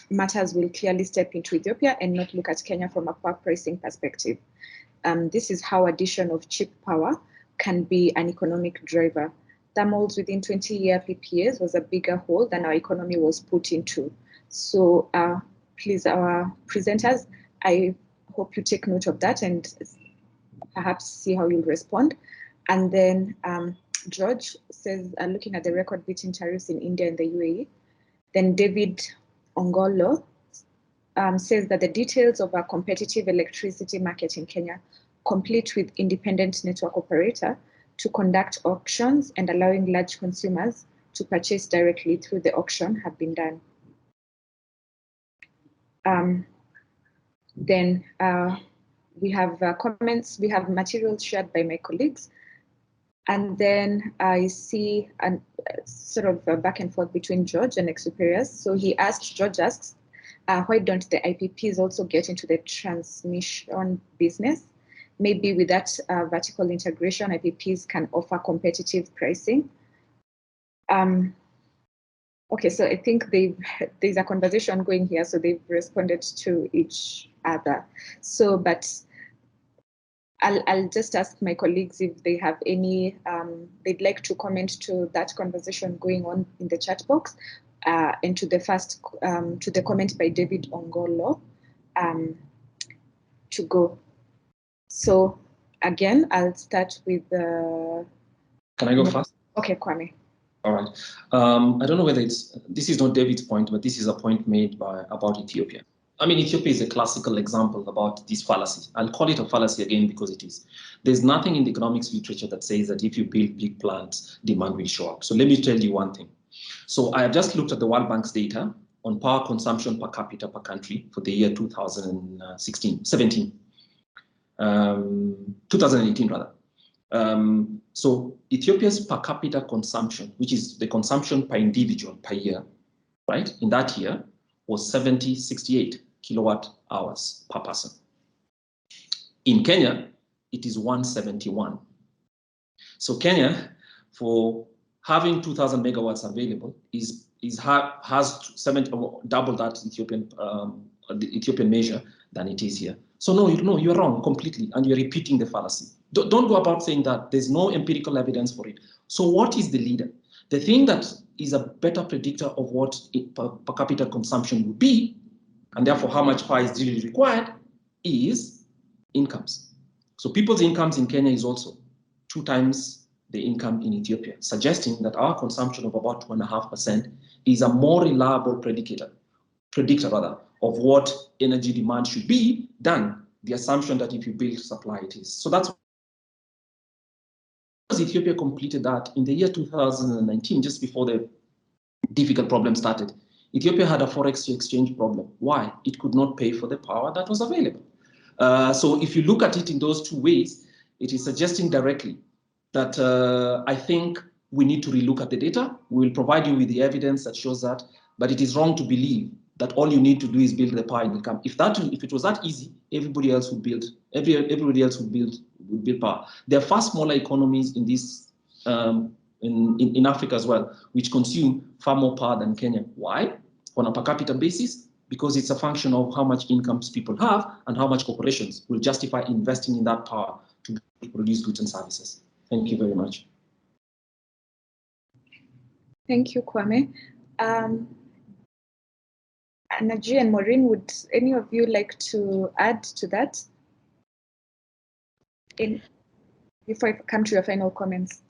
matters will clearly step into Ethiopia and not look at Kenya from a power pricing perspective. This is how addition of cheap power can be an economic driver. Thermals within 20-year PPAs was a bigger hole than our economy was put into. So please, our presenters, I hope you take note of that and perhaps see how you'll respond. And then George says, looking at the record-beating tariffs in India and the UAE. Then David Ongolo says that the details of our competitive electricity market in Kenya, complete with independent network operator to conduct auctions and allowing large consumers to purchase directly through the auction, have been done. Then we have comments, we have materials shared by my colleagues. And then I see a sort of a back and forth between George and Exuperius. So George asks, why don't the IPPs also get into the transmission business? Maybe with that vertical integration, IPPs can offer competitive pricing. Okay, so I think there's a conversation going here, so they've responded to each other. So, but I'll just ask my colleagues if they have any, they'd like to comment to that conversation going on in the chat box, and to the first, to the comment by David Ongolo, to go. So again, I'll start with the. Can I go first? Okay, Kwame. All right. I don't know whether this is not David's point, but this is a point made about Ethiopia. I mean, Ethiopia is a classical example about this fallacy. I'll call it a fallacy again because it is. There's nothing in the economics literature that says that if you build big plants, demand will show up. So let me tell you one thing. So I have just looked at the World Bank's data on power consumption per capita per country for the year 2018 rather. So Ethiopia's per capita consumption, which is the consumption per individual per year, right, in that year was 68 kilowatt hours per person. In Kenya, it is 171. So Kenya, for having 2,000 megawatts available, has double that the Ethiopian measure than it is here. So no, you're wrong completely, and you're repeating the fallacy. Don't go about saying that there's no empirical evidence for it. So what is the leader? The thing that is a better predictor of what per capita consumption would be, and therefore how much power is really required, is incomes. So people's incomes in Kenya is also 2 times the income in Ethiopia, suggesting that our consumption of about 2.5% is a more reliable predictor of what energy demand should be than the assumption that if you build supply it is. So that's Ethiopia completed that in the year 2019, just before the difficult problem started. Ethiopia had a forex exchange problem. Why? It could not pay for the power that was available. So if you look at it in those 2 ways, it is suggesting directly that I think we need to relook at the data. We will provide you with the evidence that shows that, but it is wrong to believe that all you need to do is build the power income. If it was that easy, everybody else would build power. There are far smaller economies in this in Africa as well, which consume far more power than Kenya. Why? On a per capita basis, because it's a function of how much incomes people have and how much corporations will justify investing in that power to produce goods and services. Thank you very much. Thank you, Kwame. Naji and Maureen, would any of you like to add to that? Before I come to your final comments.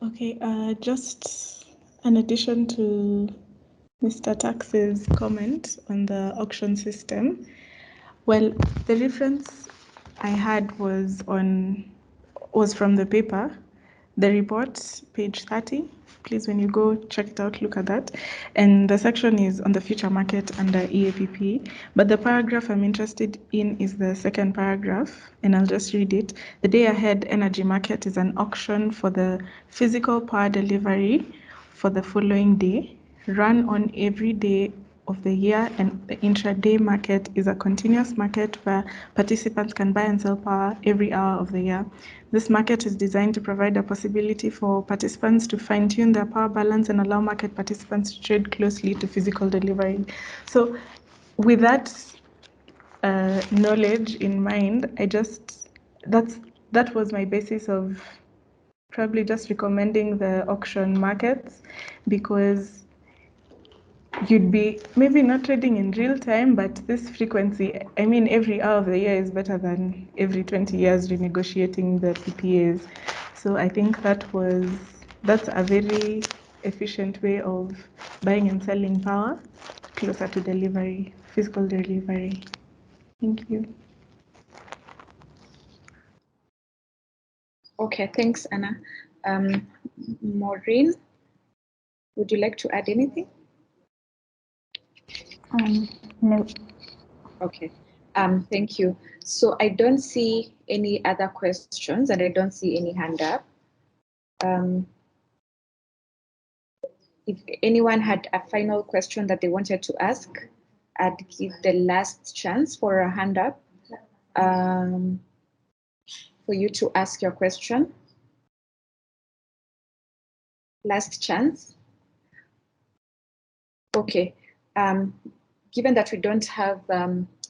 Okay, just in addition to Mr. Tax's comment on the auction system, well, the reference I had was from the paper, the report, page 30. Please, when you go check it out, look at that. And the section is on the future market under EAPP. But the paragraph I'm interested in is the second paragraph, and I'll just read it. The day ahead energy market is an auction for the physical power delivery for the following day, run on every day of the year, and the intraday market is a continuous market where participants can buy and sell power every hour of the year. This market is designed to provide a possibility for participants to fine-tune their power balance and allow market participants to trade closely to physical delivery. So with that knowledge in mind, that was my basis of probably just recommending the auction markets, because you'd be maybe not trading in real time, but this frequency, I mean, every hour of the year is better than every 20 years renegotiating the PPAs. So I think that's a very efficient way of buying and selling power closer to delivery, physical delivery. Thank you. Okay, thanks, Anna. Maureen, would you like to add anything? No. Okay, thank you. So I don't see any other questions and I don't see any hand up. If anyone had a final question that they wanted to ask, I'd give the last chance for a hand up for you to ask your question. Last chance. Okay. Given that we don't have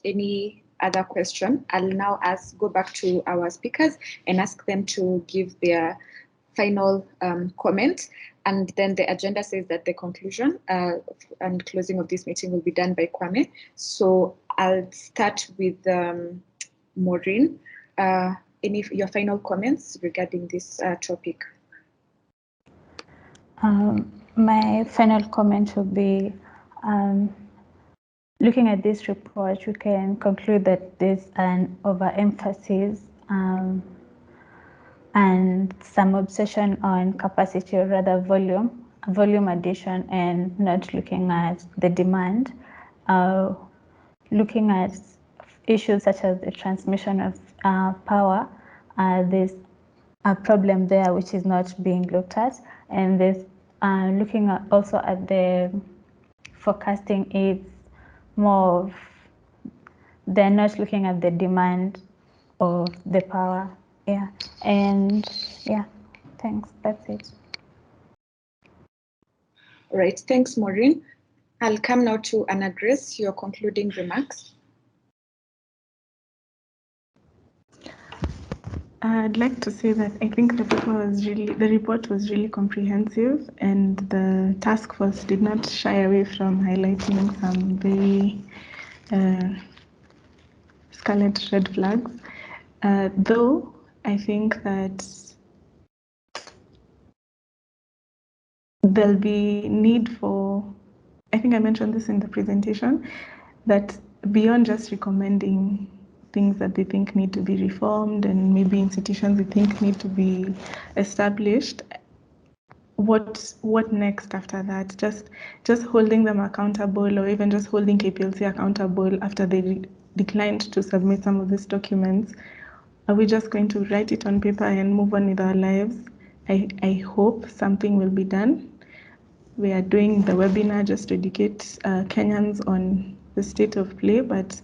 any other question, I'll now go back to our speakers and ask them to give their final comment. And then the agenda says that the conclusion and closing of this meeting will be done by Kwame. So I'll start with Maureen. Any of your final comments regarding this topic? My final comment would be, looking at this report, we can conclude that there's an overemphasis and some obsession on capacity, or rather volume addition, and not looking at the demand. Looking at issues such as the transmission of power, there's a problem there which is not being looked at, and there's looking at also at the forecasting, it's more of they're not looking at the demand of the power. Yeah, and yeah, thanks, that's it. All right, thanks, Maureen. I'll come now to Anna Grace, your concluding remarks. I'd like to say that I think the report was really comprehensive, and the task force did not shy away from highlighting some very scarlet red flags. Though I think that there'll be need for, I think I mentioned this in the presentation, that beyond just recommending things that they think need to be reformed and maybe institutions they think need to be established, what next after that? Just holding them accountable, or even just holding KPLC accountable after they declined to submit some of these documents. Are we just going to write it on paper and move on with our lives? I hope something will be done. We are doing the webinar just to educate Kenyans on the state of play, but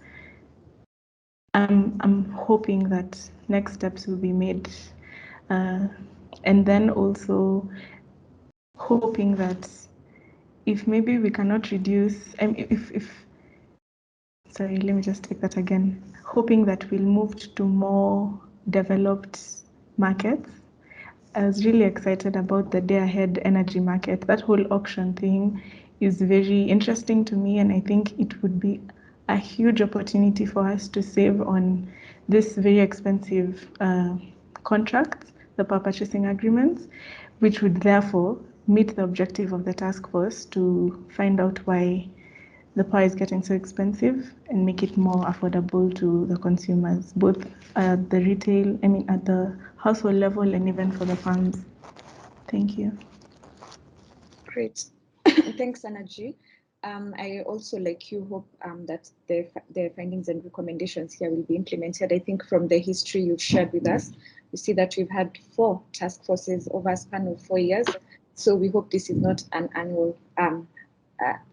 I'm hoping that next steps will be made, and then also hoping that if maybe we cannot reduce, sorry, let me just take that again. Hoping that we'll move to more developed markets. I was really excited about the day ahead energy market. That whole auction thing is very interesting to me, and I think it would be a huge opportunity for us to save on this very expensive contracts, the power purchasing agreements, which would therefore meet the objective of the task force to find out why the power is getting so expensive and make it more affordable to the consumers, both at the retail, at the household level, and even for the farms. Thank you. Great. Thanks, Anaji. I also, like you, hope that the findings and recommendations here will be implemented. I think from the history you've shared with us, you see that we've had 4 task forces over a span of 4 years. So we hope this is not an annual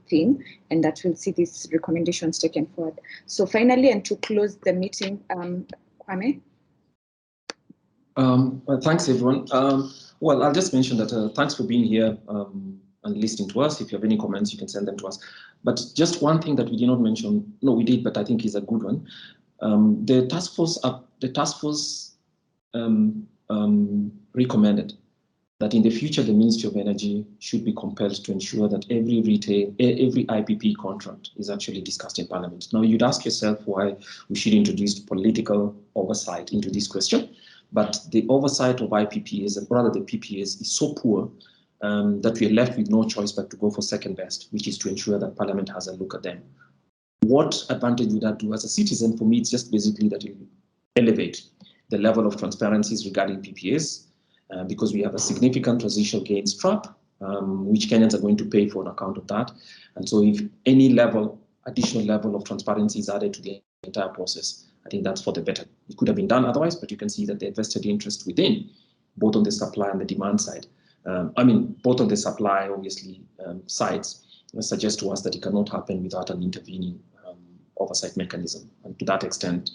thing, and that will see these recommendations taken forward. So finally, and to close the meeting, Kwame. Thanks, everyone. Well, I'll just mention that thanks for being here and listening to us. If you have any comments, you can send them to us. But just one thing that we did not mention, no, we did, but I think is a good one. The task force recommended that in the future, the Ministry of Energy should be compelled to ensure that every IPP contract is actually discussed in Parliament. Now, you'd ask yourself why we should introduce political oversight into this question, but the oversight of IPPs, and rather the PPAs, is so poor that we are left with no choice but to go for second best, which is to ensure that Parliament has a look at them. What advantage would that do as a citizen? For me, it's just basically that it will elevate the level of transparencies regarding PPAs, because we have a significant transitional gains trap, which Kenyans are going to pay for on account of that. And so if any additional level of transparency is added to the entire process, I think that's for the better. It could have been done otherwise, but you can see that the vested interest within, both on the supply and the demand side, both on the supply, obviously, sides, suggest to us that it cannot happen without an intervening oversight mechanism. And to that extent,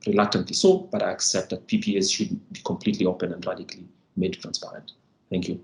reluctantly so, but I accept that PPAs should be completely open and radically made transparent. Thank you.